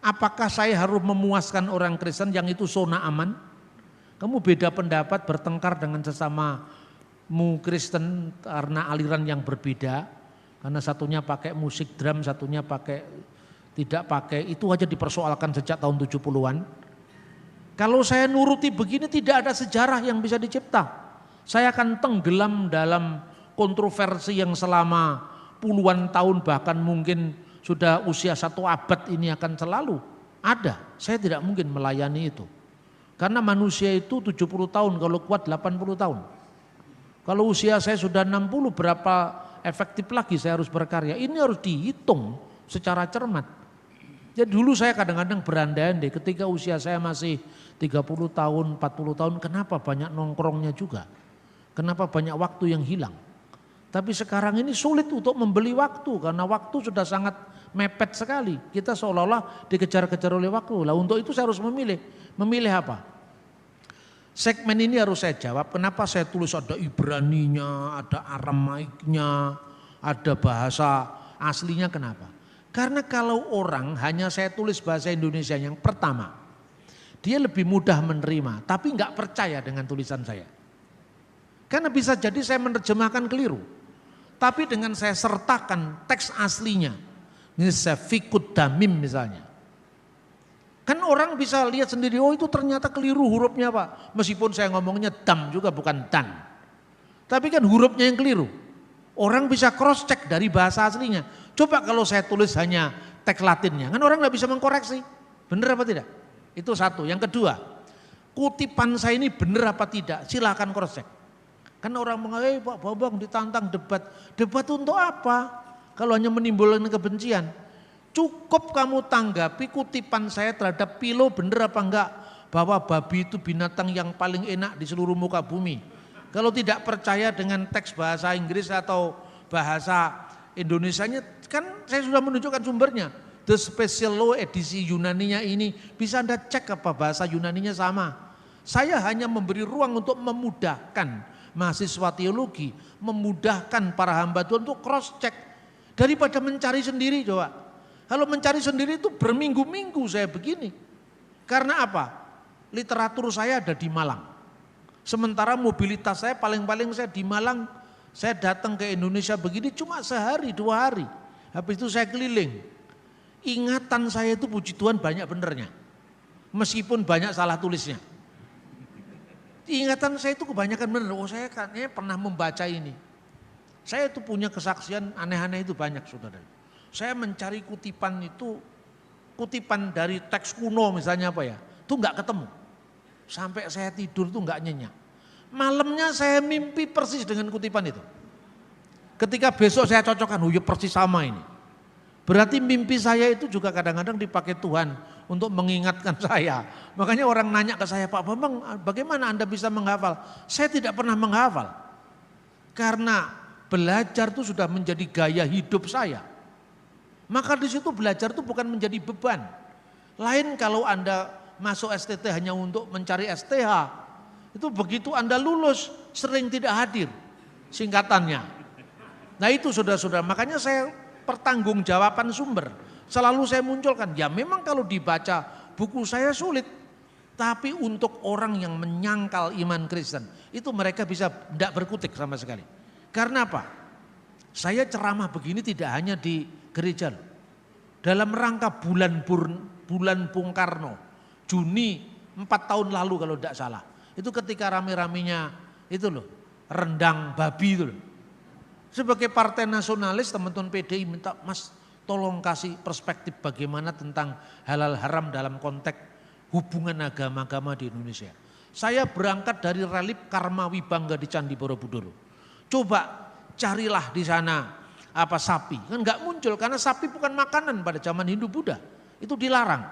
Apakah saya harus memuaskan orang Kristen yang itu zona aman? Kamu beda pendapat, bertengkar dengan sesama Kristen karena aliran yang berbeda, karena satunya pakai musik drum, satunya tidak pakai, itu aja dipersoalkan sejak tahun 70-an. Kalau saya nuruti begini tidak ada sejarah yang bisa dicipta. Saya akan tenggelam dalam kontroversi yang selama puluhan tahun, bahkan mungkin sudah usia 1 abad ini akan selalu ada. Saya tidak mungkin melayani itu. Karena manusia itu 70 tahun, kalau kuat 80 tahun. Kalau usia saya sudah 60, berapa efektif lagi saya harus berkarya. Ini harus dihitung secara cermat. Jadi dulu saya kadang-kadang berandai-andai ketika usia saya masih 30 tahun, 40 tahun, kenapa banyak nongkrongnya juga? Kenapa banyak waktu yang hilang? Tapi sekarang ini sulit untuk membeli waktu karena waktu sudah sangat mepet sekali. Kita seolah-olah dikejar-kejar oleh waktu. Lah untuk itu saya harus memilih. Memilih apa? Segmen ini harus saya jawab, kenapa saya tulis ada Ibraninya, ada Aramaiknya, ada bahasa aslinya, kenapa? Karena kalau orang hanya saya tulis bahasa Indonesia yang pertama, dia lebih mudah menerima, tapi enggak percaya dengan tulisan saya. Karena bisa jadi saya menerjemahkan keliru, tapi dengan saya sertakan teks aslinya, misalnya saya fikut damim misalnya. Kan orang bisa lihat sendiri, oh itu ternyata keliru hurufnya Pak. Meskipun saya ngomongnya dam juga bukan dan. Tapi kan hurufnya yang keliru. Orang bisa cross check dari bahasa aslinya. Coba kalau saya tulis hanya teks latinnya, kan orang gak bisa mengkoreksi. Benar apa tidak? Itu satu. Yang kedua, kutipan saya ini benar apa tidak? Silakan cross check. Kan orang mengatakan, Pak Bambang ditantang debat. Debat untuk apa? Kalau hanya menimbulkan kebencian. Cukup kamu tanggapi kutipan saya terhadap Philo bener apa enggak, bahwa babi itu binatang yang paling enak di seluruh muka bumi. Kalau tidak percaya dengan teks bahasa Inggris atau bahasa Indonesianya, kan saya sudah menunjukkan sumbernya. The Special Law edisi Yunaninya ini, bisa Anda cek apa bahasa Yunaninya sama. Saya hanya memberi ruang untuk memudahkan mahasiswa teologi, memudahkan para hamba Tuhan untuk cross check. Daripada mencari sendiri coba. Kalau mencari sendiri itu berminggu-minggu saya begini. Karena apa? Literatur saya ada di Malang. Sementara mobilitas saya paling-paling saya di Malang. Saya datang ke Indonesia begini cuma sehari 2 hari. Habis itu saya keliling. Ingatan saya itu puji Tuhan banyak benernya. Meskipun banyak salah tulisnya. Ingatan saya itu kebanyakan bener. Oh saya katanya pernah membaca ini. Saya itu punya kesaksian aneh-aneh itu banyak saudara. Saya mencari kutipan itu, kutipan dari teks kuno misalnya apa ya, itu enggak ketemu. Sampai saya tidur itu enggak nyenyak. Malamnya saya mimpi persis dengan kutipan itu. Ketika besok saya cocokkan, oh ya persis sama ini. Berarti mimpi saya itu juga kadang-kadang dipakai Tuhan untuk mengingatkan saya. Makanya orang nanya ke saya, Pak Bambang bagaimana Anda bisa menghafal? Saya tidak pernah menghafal. Karena belajar itu sudah menjadi gaya hidup saya. Maka di situ belajar itu bukan menjadi beban. Lain kalau Anda masuk STT hanya untuk mencari STH. Itu begitu Anda lulus sering tidak hadir singkatannya. Nah itu saudara-saudara, makanya saya pertanggungjawaban sumber. Selalu saya munculkan, ya memang kalau dibaca buku saya sulit. Tapi untuk orang yang menyangkal iman Kristen, itu mereka bisa tidak berkutik sama sekali. Karena apa? Saya ceramah begini tidak hanya di gereja. Dalam rangka bulan Bung Karno, Juni 4 tahun lalu kalau tidak salah. Itu ketika rame-ramenya itu loh, rendang babi itu loh. Sebagai partai nasionalis teman-teman PDI minta, Mas tolong kasih perspektif bagaimana tentang halal haram dalam konteks hubungan agama-agama di Indonesia. Saya berangkat dari relip Karma Wibangga di Candi Borobudur. Coba carilah di sana apa sapi, kan nggak muncul karena sapi bukan makanan pada zaman Hindu Buddha, itu dilarang.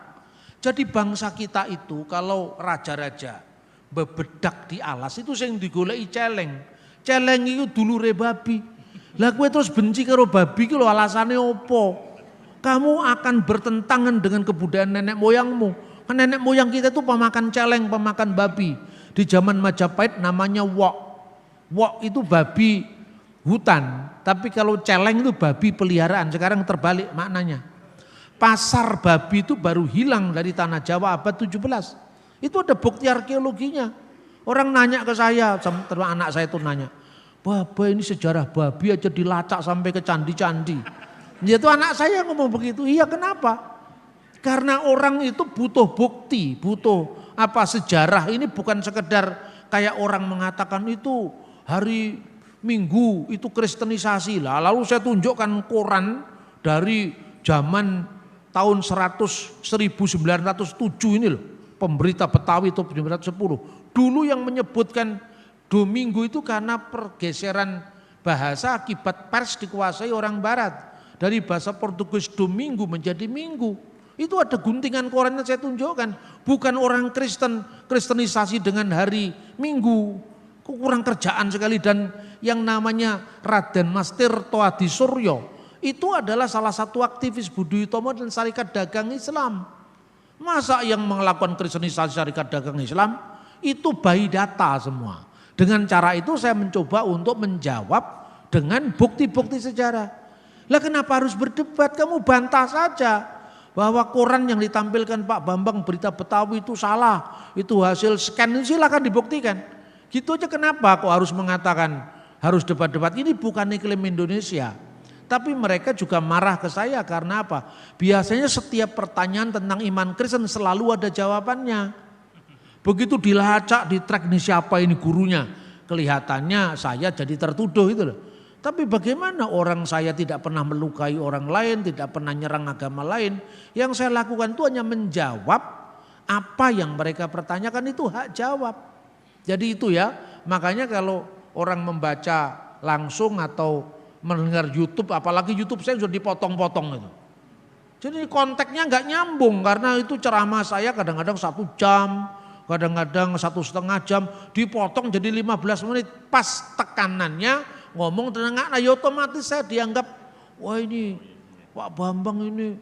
Jadi bangsa kita itu kalau raja-raja bebedak di alas itu sing digoleki celeng. Celeng itu dulure babi. Lah kowe terus benci karo babi ki lho alasane opo? Kamu akan bertentangan dengan kebudayaan nenek moyangmu. Kan nenek moyang kita itu pemakan celeng, pemakan babi. Di zaman Majapahit namanya wok. Wok itu babi hutan, tapi kalau celeng itu babi peliharaan. Sekarang terbalik maknanya. Pasar babi itu baru hilang dari tanah Jawa abad 17. Itu ada bukti arkeologinya. Orang nanya ke saya, anak saya itu nanya, Baba ini sejarah babi aja dilacak sampai ke candi-candi. Itu anak saya ngomong begitu. Iya kenapa? Karena orang itu butuh bukti, butuh apa sejarah. Ini bukan sekedar kayak orang mengatakan itu hari Minggu itu kristenisasi lah. Lalu saya tunjukkan koran dari zaman tahun 1907 ini loh. Pemberita Betawi itu 1910. Dulu yang menyebutkan Domingo itu karena pergeseran bahasa akibat pers dikuasai orang barat. Dari bahasa Portugis Domingo menjadi Minggu. Itu ada guntingan koran yang saya tunjukkan. Bukan orang Kristen, kristenisasi dengan hari Minggu. Kurang kerjaan sekali. Dan yang namanya Raden Mas Tirto Adi Suryo itu adalah salah satu aktivis Budi Utomo dan Syarikat Dagang Islam. Masa yang melakukan kristenisasi Syarikat Dagang Islam itu by data semua. Dengan cara itu saya mencoba untuk menjawab dengan bukti-bukti sejarah. Lah kenapa harus berdebat? Kamu bantah saja bahwa koran yang ditampilkan Pak Bambang berita Betawi itu salah. Itu hasil scan, silakan dibuktikan. Gitu aja kenapa kok harus mengatakan harus debat-debat? Ini bukan iklim Indonesia. Tapi mereka juga marah ke saya karena apa? Biasanya setiap pertanyaan tentang iman Kristen selalu ada jawabannya. Begitu dilacak, di track ini siapa ini gurunya. Kelihatannya saya jadi tertuduh itu loh. Tapi bagaimana orang saya tidak pernah melukai orang lain, tidak pernah nyerang agama lain. Yang saya lakukan itu hanya menjawab apa yang mereka pertanyakan, itu hak jawab. Jadi itu ya, makanya kalau orang membaca langsung atau mendengar YouTube, apalagi YouTube saya sudah dipotong-potong itu. Jadi konteksnya nggak nyambung karena itu ceramah saya kadang-kadang 1 jam, kadang-kadang 1,5 jam, dipotong jadi 15 menit. Pas tekanannya ngomong tentang anak, ya otomatis saya dianggap, wah ini Pak Bambang ini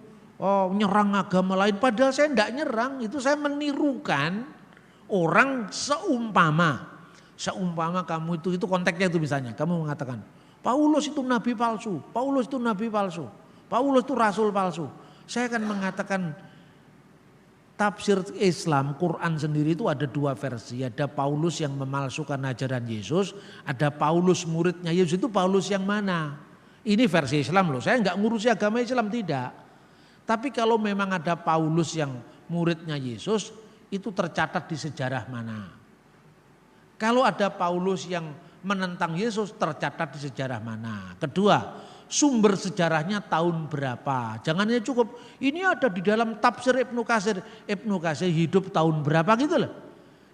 nyerang agama lain. Padahal saya enggak nyerang, itu saya menirukan orang seumpama kamu itu konteksnya itu misalnya. Kamu mengatakan, Paulus itu nabi palsu, Paulus itu nabi palsu, Paulus itu rasul palsu. Saya akan mengatakan tafsir Islam, Quran sendiri itu ada 2 versi. Ada Paulus yang memalsukan ajaran Yesus, ada Paulus muridnya Yesus. Itu Paulus yang mana? Ini versi Islam loh, saya enggak ngurusi agama Islam, tidak. Tapi kalau memang ada Paulus yang muridnya Yesus, itu tercatat di sejarah mana? Kalau ada Paulus yang menentang Yesus, tercatat di sejarah mana? Kedua, sumber sejarahnya tahun berapa? Jangan hanya cukup, ini ada di dalam tafsir Ibnu Katsir. Ibnu Katsir hidup tahun berapa gitu loh.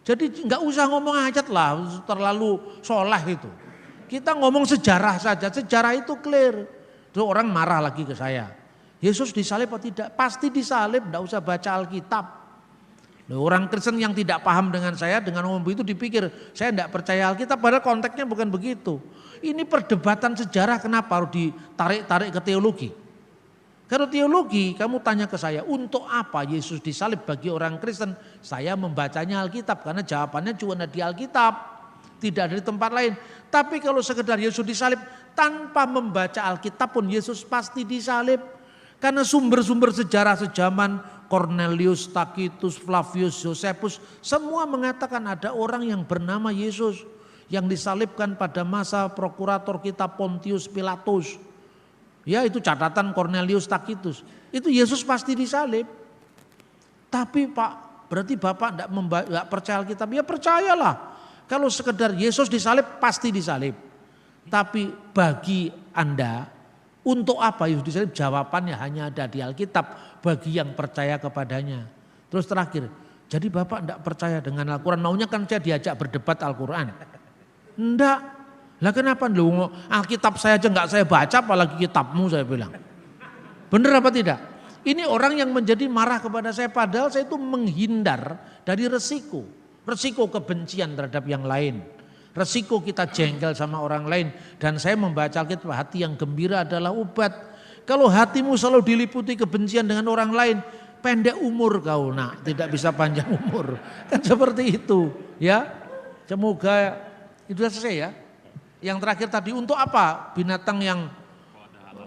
Jadi enggak usah ngomong hajat lah, terlalu soleh itu. Kita ngomong sejarah saja, sejarah itu clear. Terus orang marah lagi ke saya. Yesus disalib atau tidak? Pasti disalib, enggak usah baca Alkitab. Nah, orang Kristen yang tidak paham dengan saya, dengan ngomong itu dipikir saya enggak percaya Alkitab, padahal konteksnya bukan begitu. Ini perdebatan sejarah, kenapa harus ditarik-tarik ke teologi? Kalau teologi, kamu tanya ke saya, untuk apa Yesus disalib bagi orang Kristen? Saya membacanya Alkitab, karena jawabannya cuma ada di Alkitab, tidak ada di tempat lain. Tapi kalau sekedar Yesus disalib, tanpa membaca Alkitab pun Yesus pasti disalib. Karena sumber-sumber sejarah sejaman Cornelius, Tacitus, Flavius, Josephus, semua mengatakan ada orang yang bernama Yesus yang disalibkan pada masa prokurator kita Pontius Pilatus. Ya, itu catatan Cornelius, Tacitus. Itu Yesus pasti disalib. Tapi Pak, berarti Bapak enggak percaya Alkitab? Ya percayalah. Kalau sekedar Yesus disalib, pasti disalib. Tapi bagi Anda, untuk apa Yesus disalib? Jawabannya hanya ada di Alkitab bagi yang percaya kepadanya. Terus terakhir, jadi Bapak enggak percaya dengan Al-Quran? Maunya kan saya diajak berdebat Al-Quran. Enggak. Lah kenapa lu Alkitab saya aja enggak saya baca, apalagi kitabmu, saya bilang. Benar apa tidak? Ini orang yang menjadi marah kepada saya, padahal saya itu menghindar dari resiko kebencian terhadap yang lain. Resiko kita jengkel sama orang lain. Dan saya membaca Alkitab, hati yang gembira adalah obat. Kalau hatimu selalu diliputi kebencian dengan orang lain, pendek umur kau nak, tidak bisa panjang umur. Kan seperti itu ya. Semoga itu selesai ya. Yang terakhir tadi, untuk apa binatang yang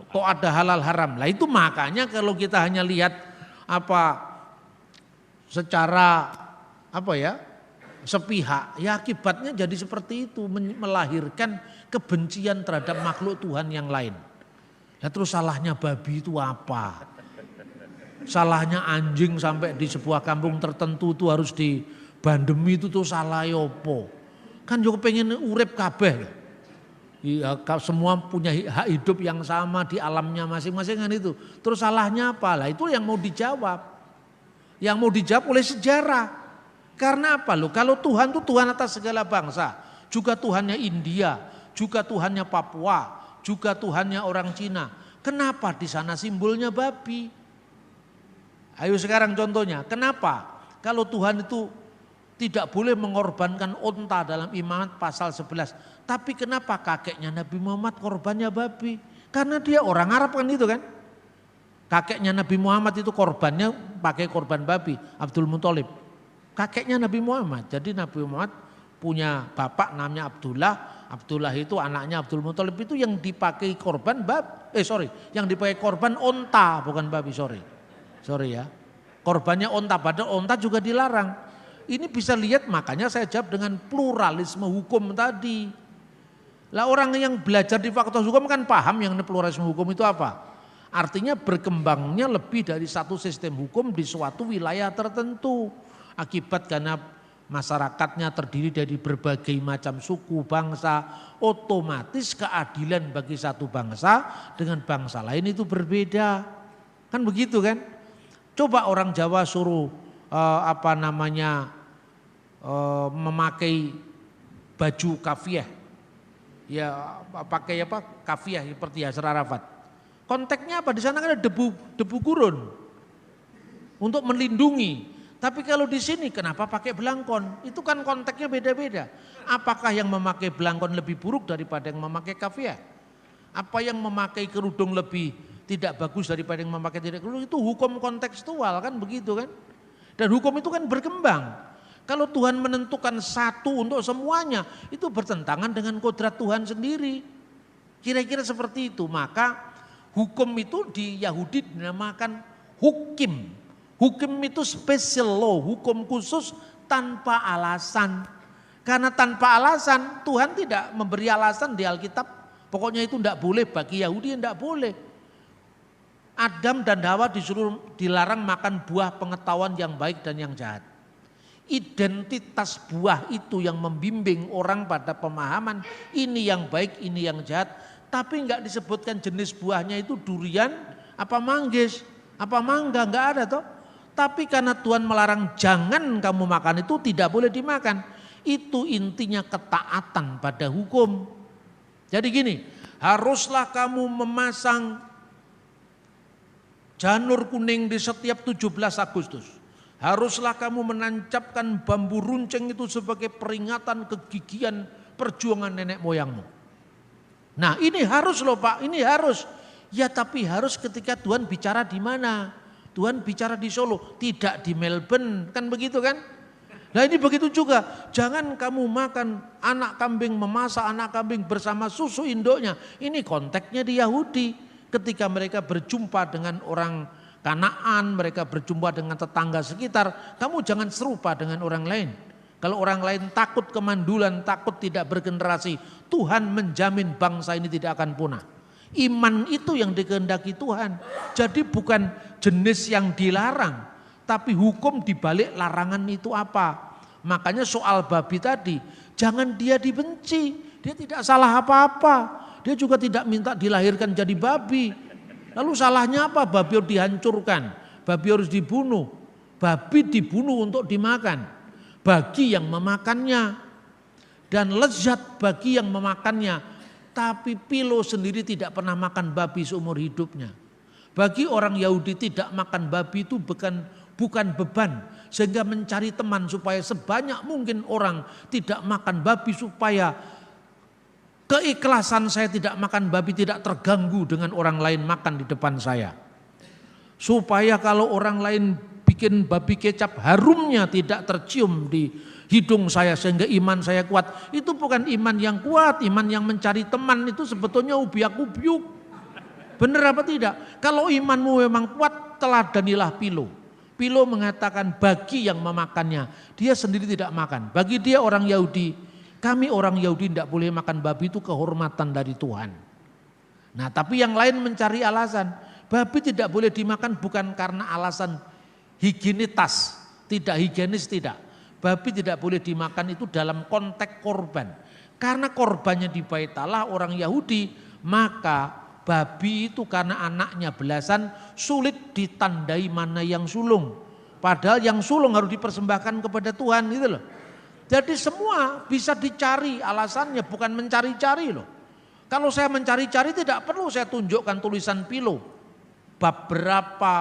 kok ada halal haram? Lah itu makanya kalau kita hanya lihat secara sepihak, ya akibatnya jadi seperti itu, melahirkan kebencian terhadap makhluk Tuhan yang lain. Nah terus salahnya babi itu apa? Salahnya anjing sampai di sebuah kampung tertentu itu harus dibandemi, itu tuh salah yopo? Kan juga pengen urip kabeh. Ya, semua punya hak hidup yang sama di alamnya masing-masing kan itu. Terus salahnya apa? Lah itu yang mau dijawab. Yang mau dijawab oleh sejarah. Karena apa loh? Kalau Tuhan itu Tuhan atas segala bangsa. Juga Tuhannya India, juga Tuhannya Papua, juga Tuhannya orang Cina. Kenapa di sana simbolnya babi? Ayo sekarang contohnya. Kenapa? Kalau Tuhan itu tidak boleh mengorbankan onta dalam Imamat pasal 11. Tapi kenapa kakeknya Nabi Muhammad korbannya babi? Karena dia orang Arab kan itu kan. Kakeknya Nabi Muhammad itu korbannya pakai korban babi, Abdul Muthalib. Kakeknya Nabi Muhammad. Jadi Nabi Muhammad punya bapak namanya Abdullah. Abdullah itu anaknya Abdul Muthalib, itu yang dipakai korban yang dipakai korban onta, bukan babi, sorry ya. Korbannya onta, padahal onta juga dilarang. Ini bisa lihat, makanya saya jawab dengan pluralisme hukum tadi. Lah orang yang belajar di fakultas hukum kan paham yang pluralisme hukum itu apa. Artinya berkembangnya lebih dari satu sistem hukum di suatu wilayah tertentu. Akibat karena masyarakatnya terdiri dari berbagai macam suku, bangsa, otomatis keadilan bagi satu bangsa dengan bangsa lain itu berbeda. Kan begitu kan? Coba orang Jawa suruh memakai baju kafiyah. Ya pakai kafiyah seperti Yasser Arafat. Konteksnya apa? Di sana kan ada debu gurun untuk melindungi. Tapi kalau di sini kenapa pakai belangkon? Itu kan konteksnya beda-beda. Apakah yang memakai belangkon lebih buruk daripada yang memakai kafia? Apa yang memakai kerudung lebih tidak bagus daripada yang memakai tidak kerudung? Itu hukum kontekstual kan begitu kan? Dan hukum itu kan berkembang. Kalau Tuhan menentukan satu untuk semuanya, itu bertentangan dengan kodrat Tuhan sendiri. Kira-kira seperti itu. Maka hukum itu di Yahudi dinamakan hukim. Hukum itu special law, hukum khusus tanpa alasan. Karena tanpa alasan, Tuhan tidak memberi alasan di Alkitab. Pokoknya itu tidak boleh, bagi Yahudi tidak boleh. Adam dan Hawa disuruh dilarang makan buah pengetahuan yang baik dan yang jahat. Identitas buah itu yang membimbing orang pada pemahaman ini yang baik, ini yang jahat. Tapi enggak disebutkan jenis buahnya itu durian, apa manggis, apa mangga, enggak ada toh. Tapi karena Tuhan melarang jangan kamu makan itu, tidak boleh dimakan. Itu intinya ketaatan pada hukum. Jadi gini, haruslah kamu memasang janur kuning di setiap 17 Agustus. Haruslah kamu menancapkan bambu runcing itu sebagai peringatan kegigihan perjuangan nenek moyangmu. Nah ini harus loh Pak, ini harus. Ya tapi harus ketika Tuhan bicara di mana? Tuhan bicara di Solo, tidak di Melbourne, kan begitu kan? Nah ini begitu juga, jangan kamu makan anak kambing, memasak anak kambing bersama susu induknya. Ini konteksnya di Yahudi, ketika mereka berjumpa dengan orang Kanaan, mereka berjumpa dengan tetangga sekitar, kamu jangan serupa dengan orang lain. Kalau orang lain takut kemandulan, takut tidak bergenerasi, Tuhan menjamin bangsa ini tidak akan punah. Iman itu yang dikehendaki Tuhan. Jadi bukan jenis yang dilarang, tapi hukum dibalik larangan itu apa. Makanya soal babi tadi, jangan dia dibenci. Dia tidak salah apa-apa. Dia juga tidak minta dilahirkan jadi babi. Lalu salahnya apa? Babi harus dihancurkan, babi harus dibunuh. Babi dibunuh untuk dimakan bagi yang memakannya, dan lezat bagi yang memakannya. Tapi Philo sendiri tidak pernah makan babi seumur hidupnya. Bagi orang Yahudi tidak makan babi itu bukan beban. Sehingga mencari teman supaya sebanyak mungkin orang tidak makan babi. Supaya keikhlasan saya tidak makan babi tidak terganggu dengan orang lain makan di depan saya. Supaya kalau orang lain bikin babi kecap, harumnya tidak tercium di hidung saya sehingga iman saya kuat. Itu bukan iman yang kuat, iman yang mencari teman itu sebetulnya ubiak-ubiuk. Benar apa tidak? Kalau imanmu memang kuat, teladanilah Philo. Philo mengatakan bagi yang memakannya, dia sendiri tidak makan. Bagi dia orang Yahudi, kami orang Yahudi tidak boleh makan babi, itu kehormatan dari Tuhan. Nah tapi yang lain mencari alasan, babi tidak boleh dimakan bukan karena alasan higienitas, tidak higienis tidak. Babi tidak boleh dimakan itu dalam konteks korban. Karena korbannya di Bait Allah orang Yahudi, maka babi itu karena anaknya belasan sulit ditandai mana yang sulung. Padahal yang sulung harus dipersembahkan kepada Tuhan gitu loh. Jadi semua bisa dicari alasannya, bukan mencari-cari loh. Kalau saya mencari-cari tidak perlu saya tunjukkan tulisan Philo. Bab berapa,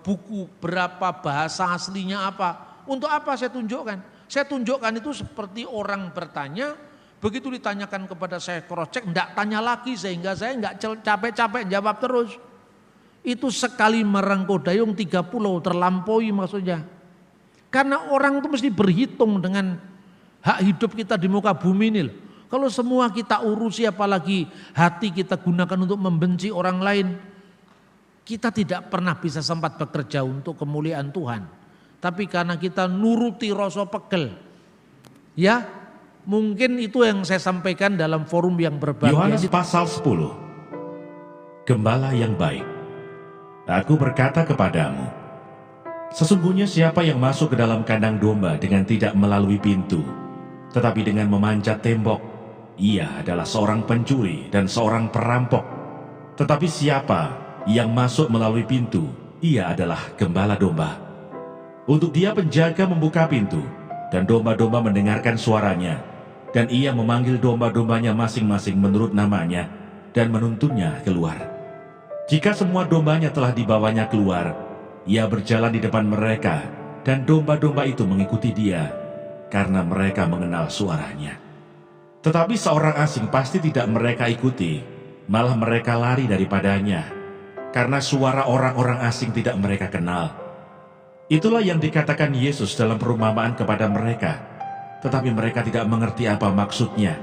buku berapa, bahasa aslinya apa. Untuk apa saya tunjukkan? Saya tunjukkan itu seperti orang bertanya, begitu ditanyakan kepada saya cross check, enggak tanya lagi sehingga saya enggak capek-capek jawab terus. Itu sekali merengkuh dayung 3 pulau terlampaui maksudnya. Karena orang itu mesti berhitung dengan hak hidup kita di muka bumi ini. Kalau semua kita urusi apalagi hati kita gunakan untuk membenci orang lain, kita tidak pernah bisa sempat bekerja untuk kemuliaan Tuhan. Tapi karena kita nuruti rasa pegel, ya mungkin itu yang saya sampaikan dalam forum yang berbahagia. Yohanes pasal 10. Gembala yang baik. Aku berkata kepadamu, sesungguhnya siapa yang masuk ke dalam kandang domba dengan tidak melalui pintu, tetapi dengan memanjat tembok, ia adalah seorang pencuri dan seorang perampok. Tetapi siapa yang masuk melalui pintu, ia adalah gembala domba. Untuk dia penjaga membuka pintu, dan domba-domba mendengarkan suaranya, dan ia memanggil domba-dombanya masing-masing menurut namanya, dan menuntunnya keluar. Jika semua dombanya telah dibawanya keluar, ia berjalan di depan mereka, dan domba-domba itu mengikuti dia, karena mereka mengenal suaranya. Tetapi seorang asing pasti tidak mereka ikuti, malah mereka lari daripadanya, karena suara orang-orang asing tidak mereka kenal. Itulah yang dikatakan Yesus dalam perumpamaan kepada mereka, tetapi mereka tidak mengerti apa maksudnya.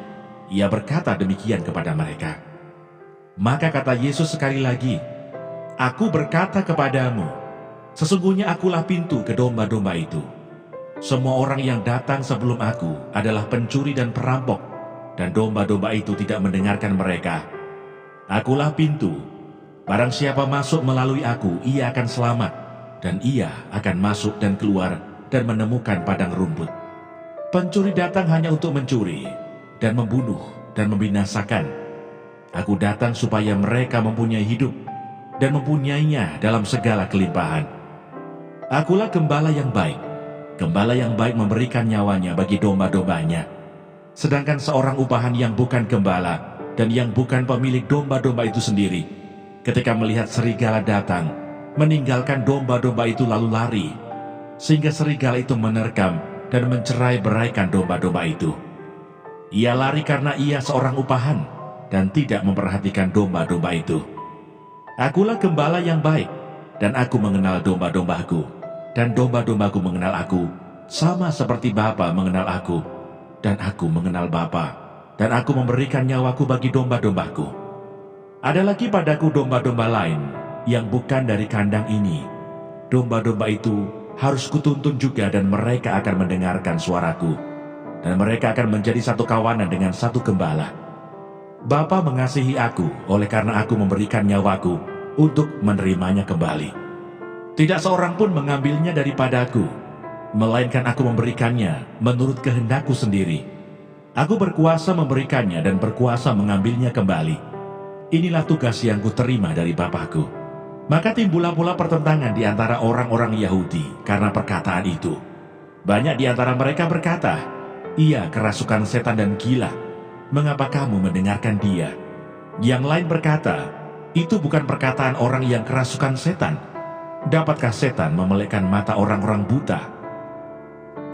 Ia berkata demikian kepada mereka. Maka kata Yesus sekali lagi, "Aku berkata kepadamu, sesungguhnya akulah pintu ke domba-domba itu. Semua orang yang datang sebelum aku adalah pencuri dan perampok, dan domba-domba itu tidak mendengarkan mereka. Akulah pintu. Barang siapa masuk melalui aku, ia akan selamat, dan ia akan masuk dan keluar dan menemukan padang rumput. Pencuri datang hanya untuk mencuri dan membunuh dan membinasakan. Aku datang supaya mereka mempunyai hidup dan mempunyainya dalam segala kelimpahan. Akulah gembala yang baik. Gembala yang baik memberikan nyawanya bagi domba-dombanya. Sedangkan seorang upahan yang bukan gembala dan yang bukan pemilik domba-domba itu sendiri, ketika melihat serigala datang, meninggalkan domba-domba itu lalu lari, sehingga serigala itu menerkam dan mencerai-beraikan domba-domba itu. Ia lari karena ia seorang upahan dan tidak memperhatikan domba-domba itu. Akulah gembala yang baik, dan aku mengenal domba-dombaku, dan domba-dombaku mengenal aku, sama seperti Bapa mengenal aku, dan aku mengenal Bapa, dan aku memberikan nyawaku bagi domba-dombaku. Ada lagi padaku domba-domba lain yang bukan dari kandang ini. Domba-domba itu harus kutuntun juga, dan mereka akan mendengarkan suaraku, dan mereka akan menjadi satu kawanan dengan satu gembala. Bapa mengasihi aku oleh karena aku memberikan nyawaku untuk menerimanya kembali. Tidak seorang pun mengambilnya daripadaku, melainkan aku memberikannya menurut kehendakku sendiri. Aku berkuasa memberikannya dan berkuasa mengambilnya kembali. Inilah tugas yang kuterima dari Bapakku." Maka timbullah pula pertentangan di antara orang-orang Yahudi karena perkataan itu. Banyak di antara mereka berkata, "Ia kerasukan setan dan gila. Mengapa kamu mendengarkan dia?" Yang lain berkata, "Itu bukan perkataan orang yang kerasukan setan. Dapatkah setan memelekkan mata orang-orang buta?"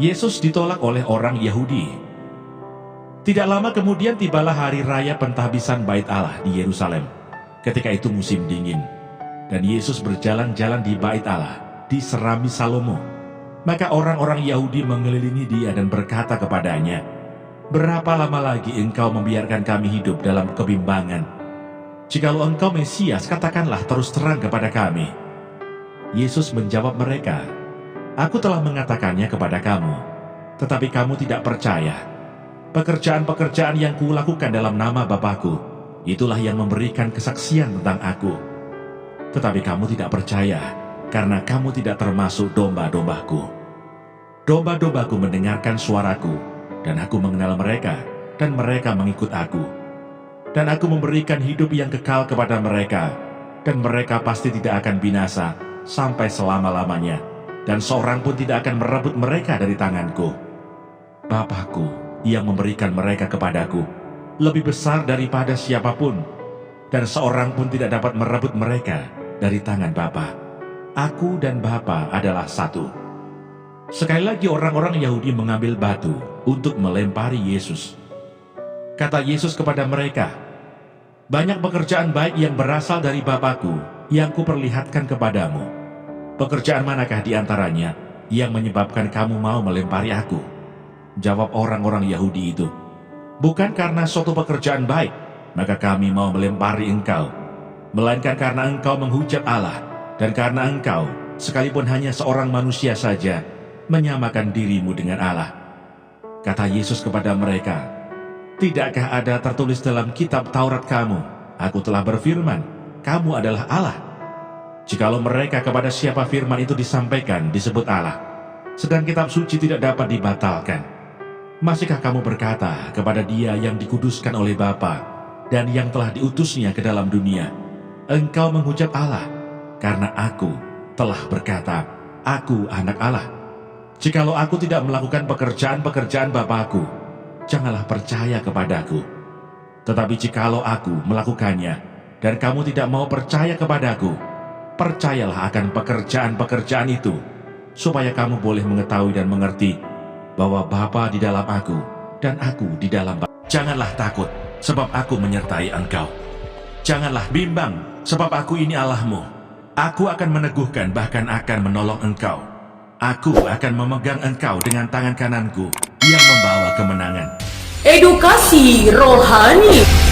Yesus ditolak oleh orang Yahudi. Tidak lama kemudian tibalah hari raya pentahbisan Bait Allah di Yerusalem. Ketika itu musim dingin, dan Yesus berjalan-jalan di Bait Allah, diserami Salomo. Maka orang-orang Yahudi mengelilingi dia dan berkata kepadanya, "Berapa lama lagi engkau membiarkan kami hidup dalam kebimbangan? Jikalau engkau Mesias, katakanlah terus terang kepada kami." Yesus menjawab mereka, "Aku telah mengatakannya kepada kamu, tetapi kamu tidak percaya. Pekerjaan-pekerjaan yang kulakukan dalam nama Bapakku, itulah yang memberikan kesaksian tentang aku. Tetapi kamu tidak percaya, karena kamu tidak termasuk domba-dombaku. Domba-dombaku mendengarkan suaraku, dan aku mengenal mereka, dan mereka mengikut aku. Dan aku memberikan hidup yang kekal kepada mereka, dan mereka pasti tidak akan binasa sampai selama-lamanya, dan seorang pun tidak akan merebut mereka dari tanganku. Bapakku yang memberikan mereka kepadaku lebih besar daripada siapapun, dan seorang pun tidak dapat merebut mereka dari tangan Bapa. Aku dan Bapa adalah satu." Sekali lagi orang-orang Yahudi mengambil batu untuk melempari Yesus. Kata Yesus kepada mereka, "Banyak pekerjaan baik yang berasal dari Bapakku yang kuperlihatkan kepadamu. Pekerjaan manakah di antaranya yang menyebabkan kamu mau melempari aku?" Jawab orang-orang Yahudi itu, "Bukan karena suatu pekerjaan baik, maka kami mau melempari engkau, melainkan karena engkau menghujat Allah, dan karena engkau, sekalipun hanya seorang manusia saja, menyamakan dirimu dengan Allah." Kata Yesus kepada mereka, "Tidakkah ada tertulis dalam kitab Taurat kamu, aku telah berfirman, kamu adalah Allah? Jikalau mereka kepada siapa firman itu disampaikan disebut Allah, sedang kitab suci tidak dapat dibatalkan, masihkah kamu berkata kepada dia yang dikuduskan oleh Bapa dan yang telah diutusnya ke dalam dunia, engkau menghujat Allah, karena aku telah berkata, aku anak Allah? Jikalau aku tidak melakukan pekerjaan-pekerjaan Bapakku, janganlah percaya kepadaku. Tetapi jikalau aku melakukannya, dan kamu tidak mau percaya kepadaku, percayalah akan pekerjaan-pekerjaan itu, supaya kamu boleh mengetahui dan mengerti bahwa Bapa di dalam aku dan aku di dalam Bapa. Janganlah takut, sebab aku menyertai engkau. Janganlah bimbang, sebab aku ini Allahmu. Aku akan meneguhkan bahkan akan menolong engkau. Aku akan memegang engkau dengan tangan kananku yang membawa kemenangan. Edukasi rohani.